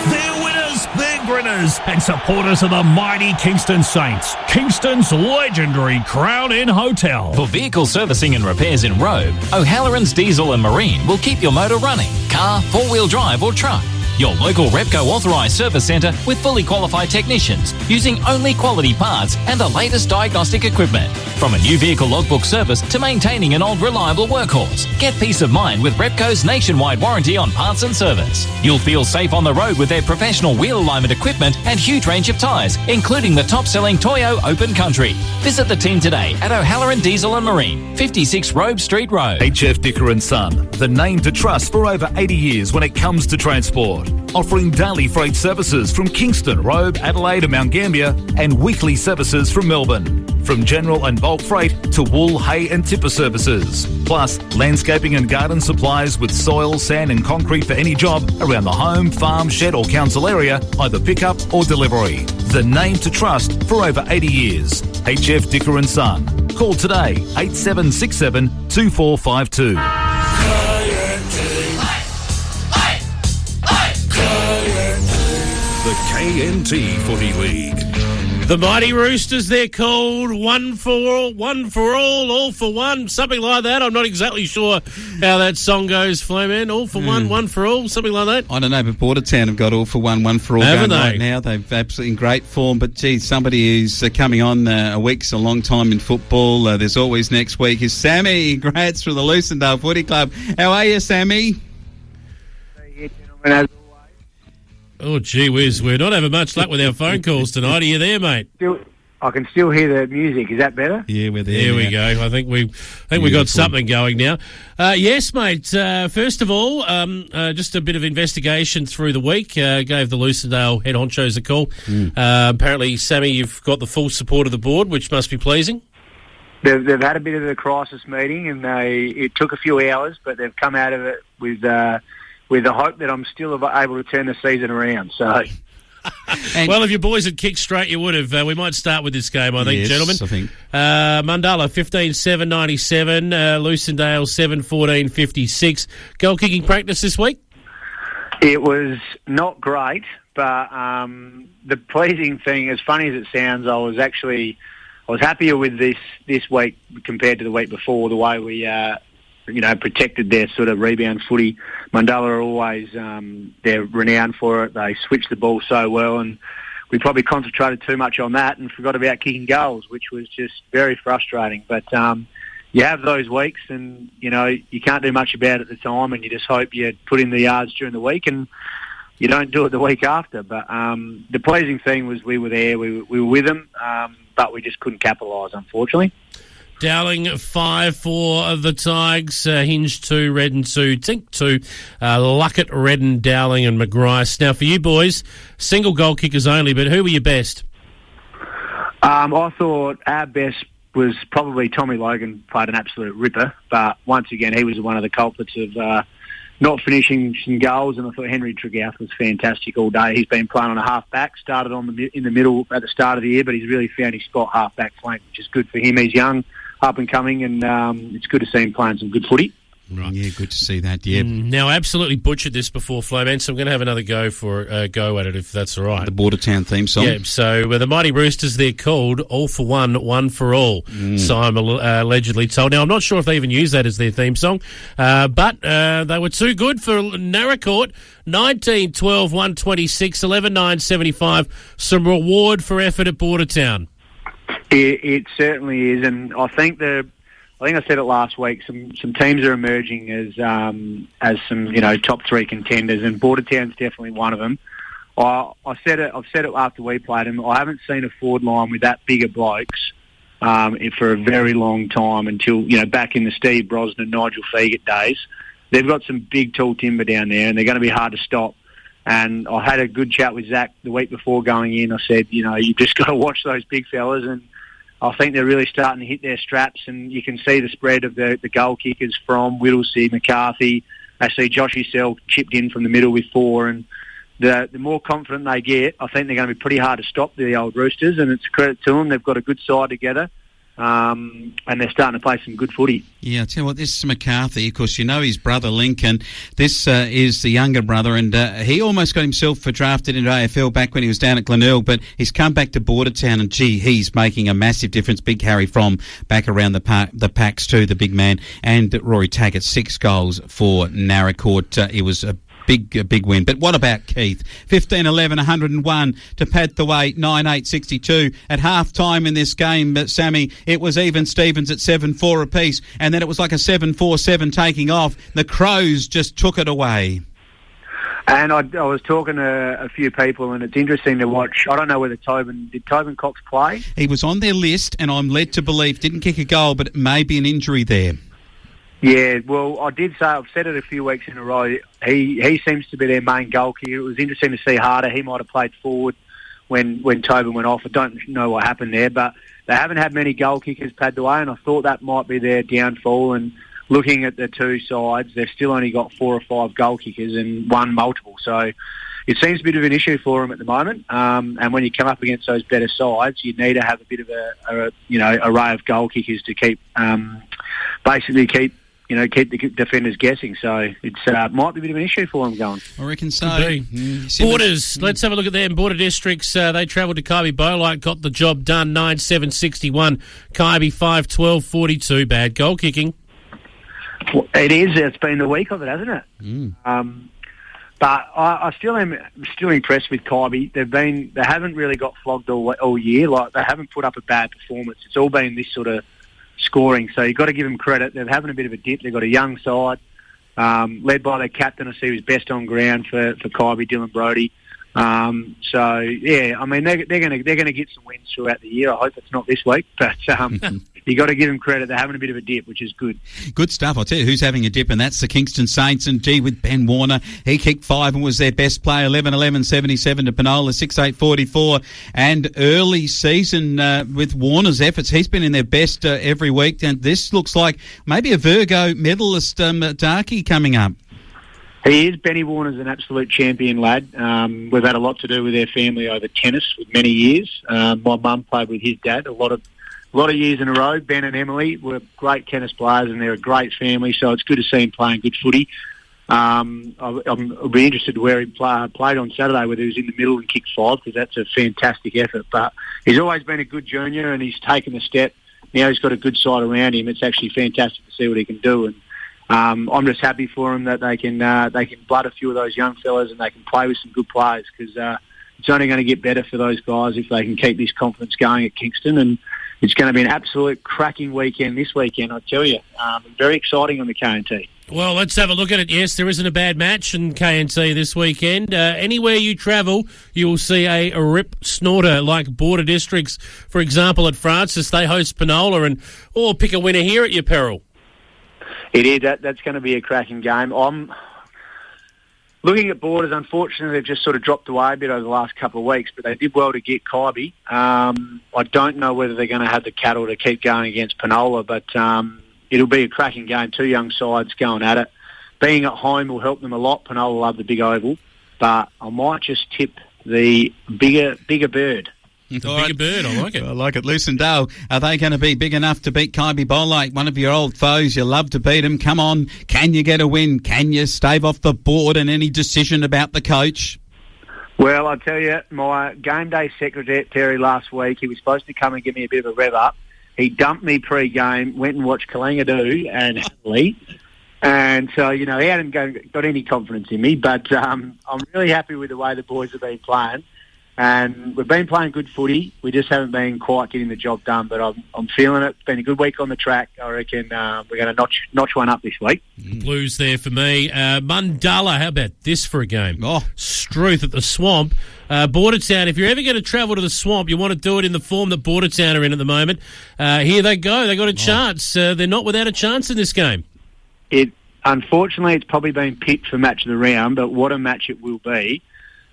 They're winners, they're grinners, and supporters of the mighty Kingston Saints. Kingston's legendary Crown Inn Hotel. For vehicle servicing and repairs in Robe, O'Halloran's Diesel and Marine will keep your motor running. Car, four-wheel drive or truck. Your local Repco authorised service centre with fully qualified technicians using only quality parts and the latest diagnostic equipment. From a new vehicle logbook service to maintaining an old reliable workhorse, get peace of mind with Repco's nationwide warranty on parts and service. You'll feel safe on the road with their professional wheel alignment equipment and huge range of tyres, including the top-selling Toyo Open Country. Visit the team today at O'Halloran Diesel and Marine, 56 Robe Street Road. HF Dicker & Son, the name to trust for over 80 years when it comes to transport. Offering daily freight services from Kingston, Robe, Adelaide and Mount Gambier, and weekly services from Melbourne. From general and bulk freight to wool, hay and tipper services. Plus, landscaping and garden supplies with soil, sand and concrete for any job around the home, farm, shed or council area, either pickup or delivery. The name to trust for over 80 years. HF Dicker & Son. Call today, 8767 2452. The KNT Footy League. The Mighty Roosters, they're called one for all for one, something like that. I'm not exactly sure how that song goes, Flowman. All for one for all, something like that. I don't know, but Bordertown have got all for one for all Haven't going they? right now. They've absolutely in great form. But, geez, somebody who's coming on a week's a long time in football. There's always next week is Sammy Graetz from the Lucendale Footy Club. How are you, Sammy? Oh, gee whiz, we're not having much luck with our phone calls tonight. Are you there, mate? I can still hear the music. Is that better? Yeah, we're there. There we go. I think we got something going now. Yes, mate. First of all, just a bit of investigation through the week. Gave the Lucendale head honchos a call. Apparently, Sammy, you've got the full support of the board, which must be pleasing. They've had a bit of a crisis meeting, and it took a few hours, but they've come out of it with the hope that I'm still able to turn the season around. So, well, if your boys had kicked straight, you would have. We might start with this game, I think, yes, gentlemen. I think. Mundalla 15-7-97, Lucendale 7-14-56. Goal kicking practice this week? it was not great, but the pleasing thing, as funny as it sounds, I was happier with this week compared to the week before. The way we protected their sort of rebound footy. Mundalla are always they're renowned for it. They switch the ball so well, and we probably concentrated too much on that and forgot about kicking goals, which was just very frustrating. But you have those weeks, and you can't do much about it at the time, and you just hope you put in the yards during the week, and you don't do it the week after. But the pleasing thing was we were there, we were with them, but we just couldn't capitalise, unfortunately. Dowling 5 for the Tigers, Hinge 2, Redden 2, Tink 2, Luckett, Redden, Dowling and McGrice. Now for you boys, single goal kickers only, but who were your best? I thought our best was probably Tommy Logan, played an absolute ripper, but once again he was one of the culprits of not finishing some goals, and I thought Henry Tregout was fantastic all day. He's been playing on a half-back, started in the middle at the start of the year, but he's really found his spot half-back flank, which is good for him. He's young, up and coming, and it's good to see him playing some good footy. Right. Yeah, good to see that, yeah. Now, I absolutely butchered this before, Flowman, so I'm going to have another go at it, if that's all right. The Bordertown theme song. Yeah, so the Mighty Roosters, they're called All for One, One for All, so I'm allegedly told. Now, I'm not sure if they even use that as their theme song, but they were too good for Naracoorte. 19-12, 126, 11-9, 75. Some reward for effort at Bordertown. It certainly is, and I think I said it last week. Some teams are emerging as some top three contenders, and Bordertown's definitely one of them. I've said it after we played them. I haven't seen a forward line with that bigger blokes for a very long time, until back in the Steve Brosnan, Nigel Feegate days. They've got some big tall timber down there, and they're going to be hard to stop. And I had a good chat with Zach the week before going in. I said, you've just got to watch those big fellas, and I think they're really starting to hit their straps, and you can see the spread of the goal kickers from Whittlesey, McCarthy. I see Joshy Sell chipped in from the middle with 4, and the more confident they get, I think they're going to be pretty hard to stop, the old Roosters, and it's a credit to them. They've got a good side together. And they're starting to play some good footy. Yeah, I'll tell you what, this is McCarthy. Of course, his brother Lincoln. This is the younger brother, and he almost got himself drafted into AFL back when he was down at Glenelg, but he's come back to Bordertown, and he's making a massive difference. Big Harry from back around the packs too, the big man. And Rory Taggart, 6 goals for Naracoorte. It was a big win. But what about Keith? 15-11, 101 to pad the way, 9-8-62. At half-time in this game, but Sammy, it was even Stevens at 7-4 apiece, and then it was like a 7-4-7 taking off. The Crows just took it away. And I was talking to a few people, and it's interesting to watch. I don't know whether did Tobin Cox play? He was on their list, and I'm led to believe didn't kick a goal, but it may be an injury there. Yeah, well, I did say, I've said it a few weeks in a row, he seems to be their main goal kicker. It was interesting to see Harder. He might have played forward when Tobin went off. I don't know what happened there, but they haven't had many goal kickers padded away, and I thought that might be their downfall. And looking at the two sides, they've still only got 4 or 5 goal kickers and 1 multiple. So it seems a bit of an issue for them at the moment. And when you come up against those better sides, you need to have a bit of a array of goal kickers to keep the defenders guessing. So it's might be a bit of an issue for them going. I reckon so. Borders, let's have a look at them. Border Districts, they travelled to Kybe Bolite, got the job done, 9-7-61. Kybe 5-12-42. Bad goal kicking. Well, it is. It's been the week of it, hasn't it? But I still am impressed with Kybe. They haven't really got flogged all year. Like, they haven't put up a bad performance. It's all been this sort of scoring, so you've got to give them credit. They're having a bit of a dip. They've got a young side, led by their captain. I see who's best on ground for Kybe, Dylan Brodie. So yeah, I mean they're going to get some wins throughout the year. I hope it's not this week, but you got to give them credit. They're having a bit of a dip, which is good. Good stuff. I'll tell you who's having a dip, and that's the Kingston Saints. And with Ben Warner, he kicked 5 and was their best player. 11-11-77 to Penola, 6-8-44. And early season with Warner's efforts, he's been in their best every week. And this looks like maybe a Virgo medalist, Darky, coming up. He is. Benny Warner's an absolute champion lad. We've had a lot to do with their family over tennis for many years. My mum played with his dad a lot of years in a row. Ben and Emily were great tennis players, and they're a great family, so it's good to see him playing good footy. I'll be interested to where he played on Saturday, whether he was in the middle and kicked 5, because that's a fantastic effort. But he's always been a good junior, and he's taken the step. Now he's got a good side around him. It's actually fantastic to see what he can do, and I'm just happy for him that they can blood a few of those young fellas, and they can play with some good players, because it's only going to get better for those guys if they can keep this confidence going at Kingston. And it's going to be an absolute cracking weekend this weekend, I tell you. Very exciting on the KNT. Well, let's have a look at it. Yes, there isn't a bad match in KNT this weekend. Anywhere you travel, you will see a rip snorter like Border Districts. For example, at Francis, they host Penola, or pick a winner here at your peril. It is. That's going to be a cracking game. I'm looking at Borders. Unfortunately, they've just sort of dropped away a bit over the last couple of weeks, but they did well to get Kybe. I don't know whether they're going to have the cattle to keep going against Penola, but it'll be a cracking game. 2 young sides going at it. Being at home will help them a lot. Penola love the big oval, but I might just tip the bigger bird. The bigger bird, I like it. I like it. Lucendale, are they going to be big enough to beat Kybe Bolite, one of your old foes? You love to beat them. Come on, can you get a win? Can you stave off the board? And any decision about the coach? Well, I tell you, my game day secretary last week, he was supposed to come and give me a bit of a rev up. He dumped me pre-game, went and watched Kalangadoo and Hadley. And so, he hadn't got any confidence in me, but I'm really happy with the way the boys have been playing. And we've been playing good footy. We just haven't been quite getting the job done, but I'm feeling it. It's been a good week on the track. I reckon we're going to notch one up this week. Blues there for me. Mundalla, how about this for a game? Struth at the Swamp. Bordertown, if you're ever going to travel to the Swamp, you want to do it in the form that Bordertown are in at the moment. Here they go. They got a chance. They're not without a chance in this game. Unfortunately, it's probably been picked for match of the round, but what a match it will be.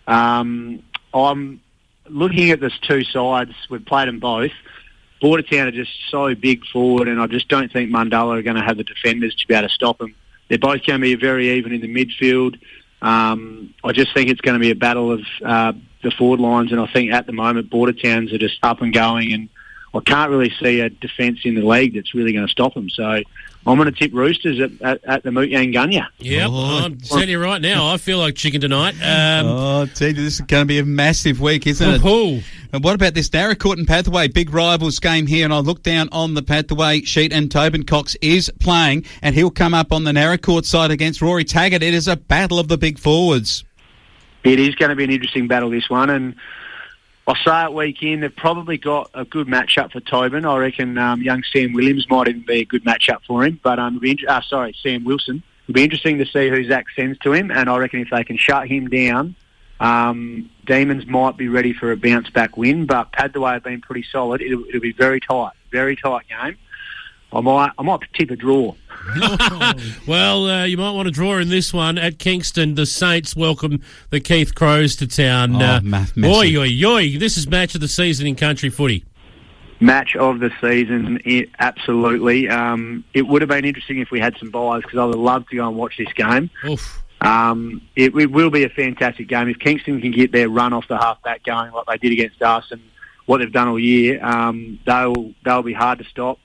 I'm looking at these two sides. We've played them both. Bordertown are just so big forward, and I just don't think Mundalla are going to have the defenders to be able to stop them. They're both going to be very even in the midfield. I just think it's going to be a battle of the forward lines, and I think at the moment Bordertowns are just up and going, and I can't really see a defence in the league that's really going to stop them. So I'm going to tip Roosters at the Moot Yangunya. Yep, I'm telling you right now, I feel like chicken tonight. I tell you, this is going to be a massive week, isn't it? And what about this Narracourt and Pathway big rivals game here? And I look down on the Pathway sheet, and Tobin Cox is playing, and he'll come up on the Narracourt side against Rory Taggart. It is a battle of the big forwards. It is going to be an interesting battle, this one, and I'll say it week in, they've probably got a good matchup for Tobin. I reckon young Sam Williams might even be a good matchup for him. But Sam Wilson. It'll be interesting to see who Zach sends to him, and I reckon if they can shut him down, Demons might be ready for a bounce-back win. But Padthaway have been pretty solid. It'll be very tight game. I might tip a draw. Well, you might want to draw in this one. At Kingston, the Saints welcome the Keith Crows to town. This is match of the season in country footy. Match of the season, absolutely. It would have been interesting if we had some buys, because I would love to go and watch this game. Oof. It will be a fantastic game. If Kingston can get their run off the halfback going like they did against us and what they've done all year, they'll be hard to stop.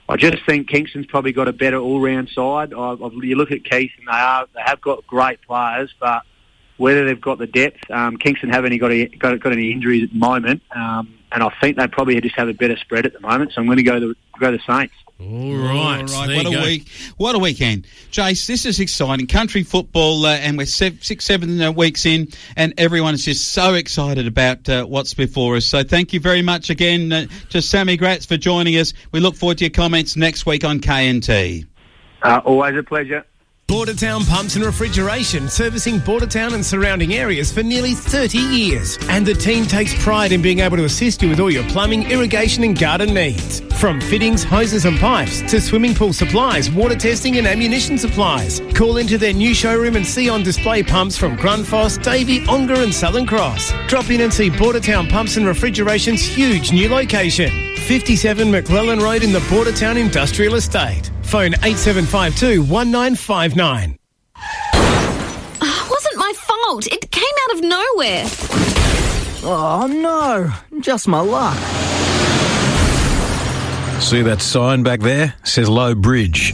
I just think Kingston's probably got a better all-round side. You look at Keith, and they have got great players, but whether they've got the depth, Kingston haven't got any injuries at the moment, and I think they probably just have a better spread at the moment. So I'm going to go the Saints. All right. What a week! What a weekend, Jace. This is exciting country football, and we're 6-7 weeks in, and everyone is just so excited about what's before us. So thank you very much again to Sammy Graetz for joining us. We look forward to your comments next week on KNT. Always a pleasure. Bordertown Pumps and Refrigeration, servicing Bordertown and surrounding areas for nearly 30 years. And the team takes pride in being able to assist you with all your plumbing, irrigation and garden needs. From fittings, hoses and pipes to swimming pool supplies, water testing and ammunition supplies. Call into their new showroom and see on display pumps from Grundfos, Davey, Ongar and Southern Cross. Drop in and see Bordertown Pumps and Refrigeration's huge new location. 57 McClellan Road in the Bordertown Industrial Estate. Phone 8752 1959. Wasn't my fault. It came out of nowhere. Oh, no. Just my luck. See that sign back there? It says low bridge.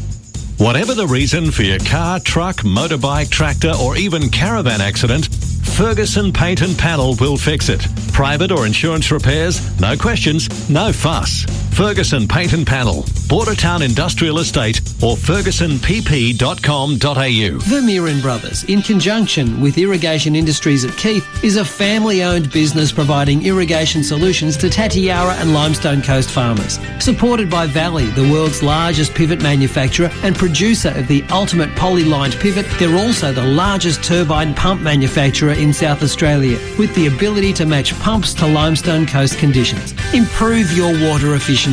Whatever the reason for your car, truck, motorbike, tractor or even caravan accident, Ferguson Paint and Panel will fix it. Private or insurance repairs, no questions, no fuss. Ferguson Paint and Panel, Bordertown Industrial Estate or fergusonpp.com.au. Vermeer & Brothers, in conjunction with Irrigation Industries at Keith, is a family-owned business providing irrigation solutions to Tatiara and Limestone Coast farmers. Supported by Valley, the world's largest pivot manufacturer and producer of the ultimate poly-lined pivot, they're also the largest turbine pump manufacturer in South Australia, with the ability to match pumps to Limestone Coast conditions. Improve your water efficiencies.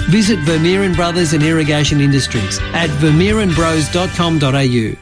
Visit Vermeer & Brothers and Irrigation Industries at vermeerandbros.com.au.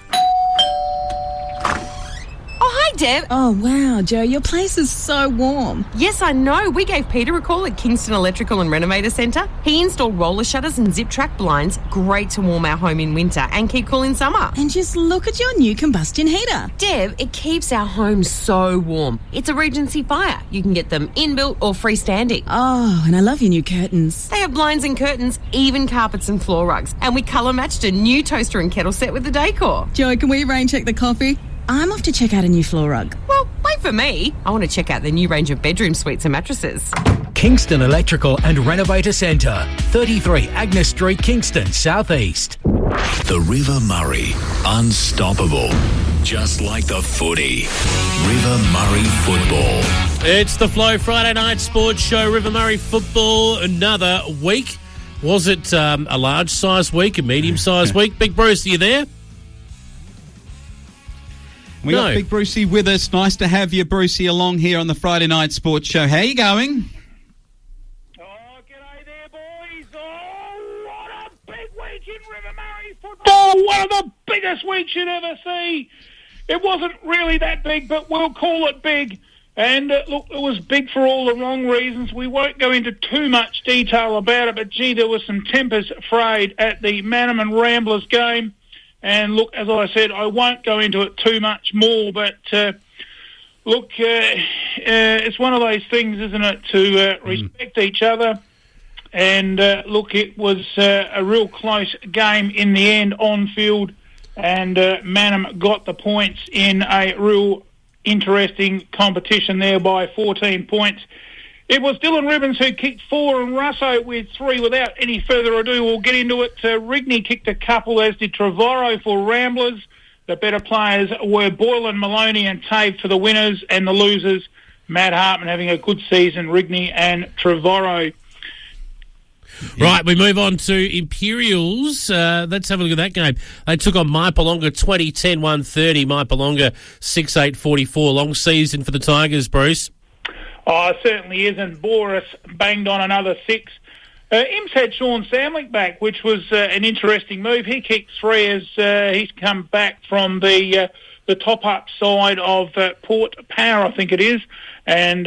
Deb. Oh, wow, Joe, your place is so warm. Yes, I know. We gave Peter a call at Kingston Electrical and Renovator Centre. He installed roller shutters and zip track blinds, great to warm our home in winter and keep cool in summer. And just look at your new combustion heater. Deb, it keeps our home so warm. It's a Regency Fire. You can get them inbuilt or freestanding. Oh, and I love your new curtains. They have blinds and curtains, even carpets and floor rugs. And we colour matched a new toaster and kettle set with the decor. Joe, can we rain check the coffee? I'm off to check out a new floor rug. Well, wait for me. I want to check out the new range of bedroom suites and mattresses. Kingston Electrical and Renovator Centre, 33 Agnes Street, Kingston, Southeast. The River Murray, unstoppable. Just like the footy. River Murray Football. It's the Flow Friday Night Sports Show. River Murray Football, another week. Was it a large-sized week, a medium-sized week? Big Bruce, are you there? We got Big Brucey with us. Nice to have you, Brucey, along here on the Friday Night Sports Show. How you going? Oh, g'day there, boys. Oh, what a big week in River Murray football. One of the biggest weeks you'd ever see. It wasn't really that big, but we'll call it big. And look, it was big for all the wrong reasons. We won't go into too much detail about it, but gee, there was some tempers frayed at the Manham and Ramblers game. And look, as I said, I won't go into it too much more, but look, it's one of those things, isn't it, to respect each other. And look, it was a real close game in the end on field, and Manham got the points in a real interesting competition there by 14 points. It was Dylan Ribbons who kicked 4 and Russo with 3. Without any further ado, we'll get into it. Rigney kicked a couple, as did Trevorrow for Ramblers. The better players were Boylan, Maloney and Tave for the winners, and the losers, Matt Hartman having a good season, Rigney and Trevorrow. Right, we move on to Imperials. Let's have a look at that game. They took on Maipolonga 20-10, 130. Maipolonga 6-8-44. Long season for the Tigers, Bruce. Oh, it certainly is, and Boris banged on another 6. Imps had Sean Samlick back, which was an interesting move. He kicked 3 as he's come back from the top-up side of Port Power, I think it is. And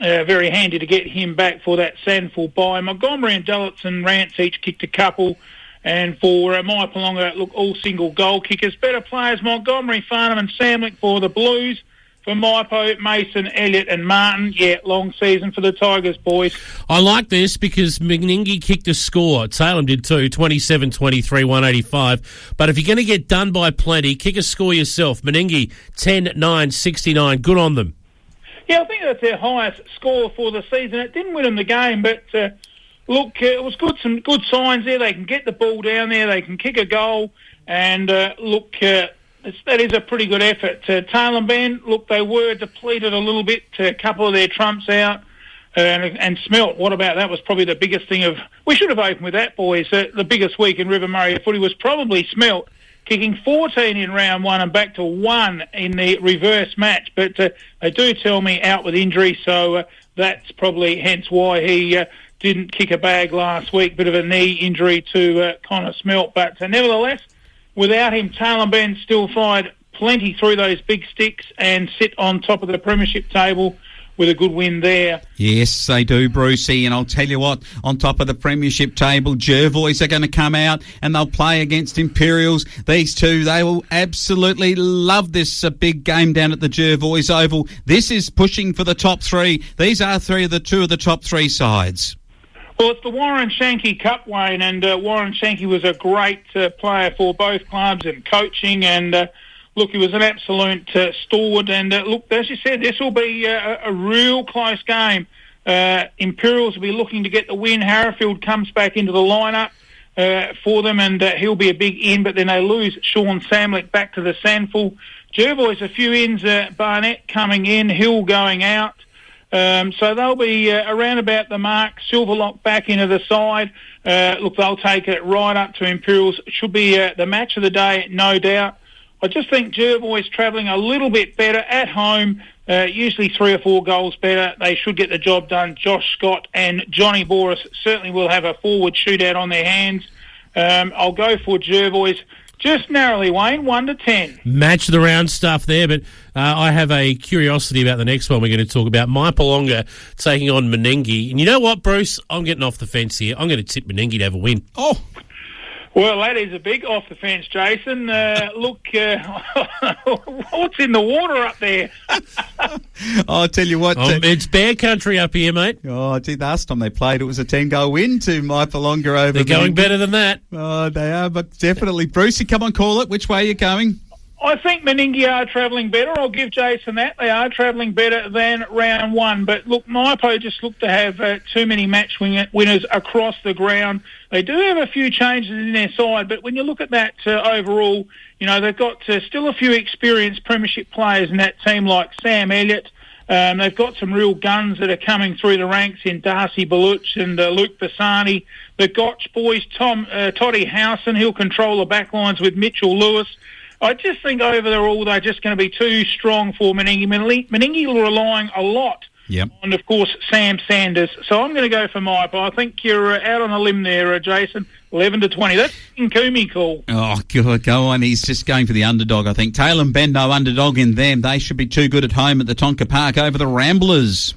very handy to get him back for that Sandford bye. Montgomery and Dulles and Rance each kicked a couple. And for Maipolonga, look, all single goal kickers. Better players, Montgomery, Farnham and Samlick for the Blues. For Maipo, Mason, Elliott and Martin. Yeah, long season for the Tigers, boys. I like this because Meningi kicked a score. Salem did too, 27-23, 185. But if you're going to get done by plenty, kick a score yourself. Meningi, 10-9, 69. Good on them. Yeah, I think that's their highest score for the season. It didn't win them the game, but look, it was good. Some good signs there. They can get the ball down there. They can kick a goal. And look, that is a pretty good effort. Taylor Bend, look, they were depleted a little bit. A couple of their trumps out. And Smelt, what about that? Was probably the biggest thing of... We should have opened with that, boys. The biggest week in River Murray footy was probably Smelt, kicking 14 in round 1 and back to 1 in the reverse match. But they do tell me out with injury, so that's probably hence why he didn't kick a bag last week. Bit of a knee injury to Connor Smelt. But nevertheless, without him, Taylor Bend still fired plenty through those big sticks and sit on top of the premiership table with a good win there. Yes, they do, Brucey. And I'll tell you what, on top of the premiership table, Jervois are going to come out and they'll play against Imperials. These two, they will absolutely love this big game down at the Jervois Oval. This is pushing for the top 3. These are two of the top 3 sides. Well, it's the Warren Shanky Cup, Wayne, and Warren Shanky was a great player for both clubs and coaching, and look, he was an absolute stalwart. And look, as you said, this will be a real close game. Imperials will be looking to get the win. Harrifield comes back into the lineup for them, and he'll be a big in, but then they lose Sean Samlick back to the Sandful. Jervois, a few ins, Barnett coming in, Hill going out. So they'll be around about the mark. Silverlock back into the side. Look, they'll take it right up to Imperials. It should be the match of the day, no doubt. I just think Jervois travelling a little bit better at home, usually 3 or 4 goals better. They should get the job done. Josh Scott and Johnny Boris certainly will have a forward shootout on their hands. I'll go for Jervois. Just narrowly, Wayne, 1-10. Match the round stuff there, but I have a curiosity about the next one we're going to talk about. Maipolonga taking on Meningi. And you know what, Bruce? I'm getting off the fence here. I'm going to tip Meningi to have a win. Oh, well, that is a big off the fence, Jason. Look, what's in the water up there? I'll tell you what. It's bear country up here, mate. Oh, gee, last time they played, it was a 10-goal win to Maipolonga over. They're going better than that. Oh, they are, but definitely. Brucey, come on, call it. Which way are you going? I think Meningi are travelling better. I'll give Jason that. They are travelling better than round 1. But look, Maipo just look to have too many match winners across the ground. They do have a few changes in their side, but when you look at that overall, you know, they've got still a few experienced premiership players in that team like Sam Elliott. They've got some real guns that are coming through the ranks in Darcy Baluch and Luke Bassani. The Gotch boys, Toddy Howson, he'll control the backlines with Mitchell Lewis. I just think overall they're just going to be too strong for Meningi. Meningi relying a lot Yep. And, of course, Sam Sanders. So I'm going to go for Maipa. I think you're out on a limb there, Jason. 11-20. That's Nkumi call. Oh, God, go on. He's just going for the underdog, I think. Taylor and Ben, no underdog in them. They should be too good at home at the Tonka Park over the Ramblers.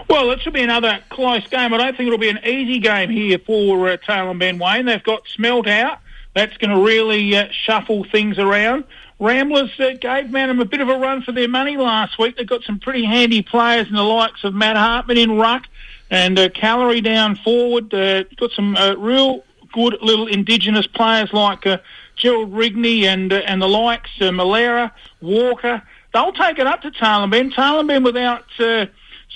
Well, it should be another close game. I don't think it'll be an easy game here for Taylor and Ben Wayne. They've got Smelt out. That's going to really shuffle things around. Ramblers gave Manham a bit of a run for their money last week. They've got some pretty handy players in the likes of Matt Hartman in ruck and Calorie down forward. Got some real good little Indigenous players like Gerald Rigney and the likes, Malera, Walker. They'll take it up to Taylor and Ben. Taylor and Ben without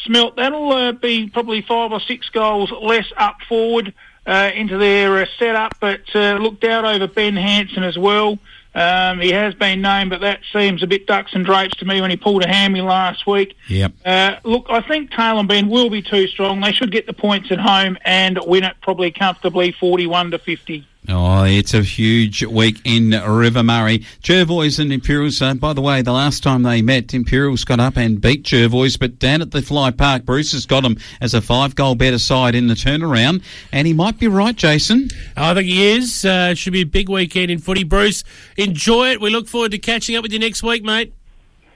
Smelt, that'll be probably 5 or 6 goals less up forward into their setup, but looked out over Ben Hansen as well. He has been named, but that seems a bit ducks and drapes to me when he pulled a hammy last week. Yep. Look, I think Taylor and Ben will be too strong. They should get the points at home and win it probably comfortably 41-50. Oh, it's a huge week in River Murray. Jervois and Imperials, by the way, the last time they met, Imperials got up and beat Jervois, but down at the Fly Park, Bruce has got them as a 5-goal better side in the turnaround, and he might be right, Jason. I think he is. It should be a big weekend in footy. Bruce, enjoy it. We look forward to catching up with you next week, mate.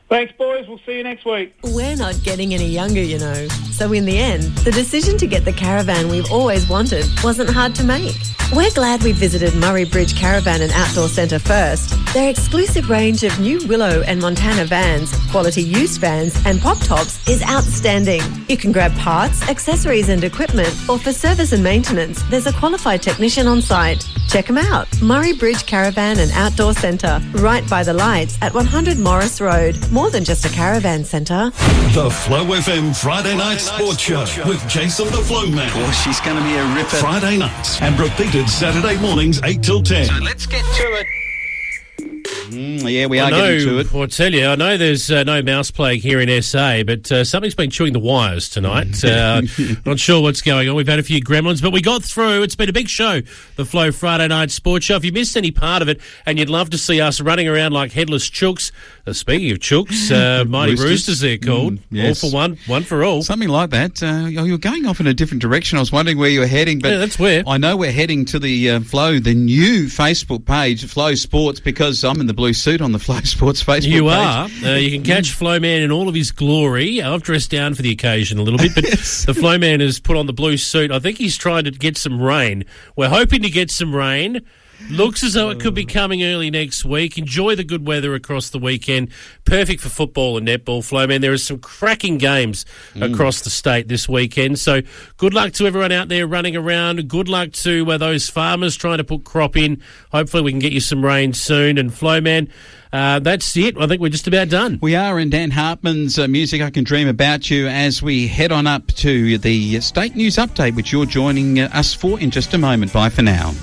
Thanks, boys. We'll see you next week. We're not getting any younger, you know. So in the end, the decision to get the caravan we've always wanted wasn't hard to make. We're glad we visited Murray Bridge Caravan and Outdoor Centre first. Their exclusive range of new Willow and Montana vans, quality used vans and pop tops is outstanding. You can grab parts, accessories and equipment, or for service and maintenance, there's a qualified technician on site. Check them out. Murray Bridge Caravan and Outdoor Centre, right by the lights at 100 Morris Road. More than just a caravan centre. The Flow FM Friday Night Sports Show with Jason the Flow Man. Oh, she's going to be a ripper. Friday nights and repeated Saturday mornings 8 till 10. So let's get to it. Yeah, we are getting to it. I'll tell you, I know there's no mouse plague here in SA, but something's been chewing the wires tonight. Not sure what's going on. We've had a few gremlins, but we got through. It's been a big show, the Flow Friday Night Sports Show. If you missed any part of it and you'd love to see us running around like headless chooks, speaking of chooks, Mighty Roosters they're called. Yes. All for one, one for all. Something like that. You're going off in a different direction. I was wondering where you were heading, but yeah, that's where. I know we're heading to the Flow, the new Facebook page, Flow Sports, because I'm in the blue suit on the Flow Sports Facebook page. You are. You can catch Flow Man in all of his glory. I've dressed down for the occasion a little bit, but the Flow Man has put on the blue suit. I think he's trying to get some rain. We're hoping to get some rain. Looks as though it could be coming early next week. Enjoy the good weather across the weekend. Perfect for football and netball, Flow Man. There are some cracking games across the state this weekend. So good luck to everyone out there running around. Good luck to those farmers trying to put crop in. Hopefully we can get you some rain soon. And Flow Man, that's it. I think we're just about done. We are, and Dan Hartman's Music I Can Dream About You as we head on up to the State News Update, which you're joining us for in just a moment. Bye for now.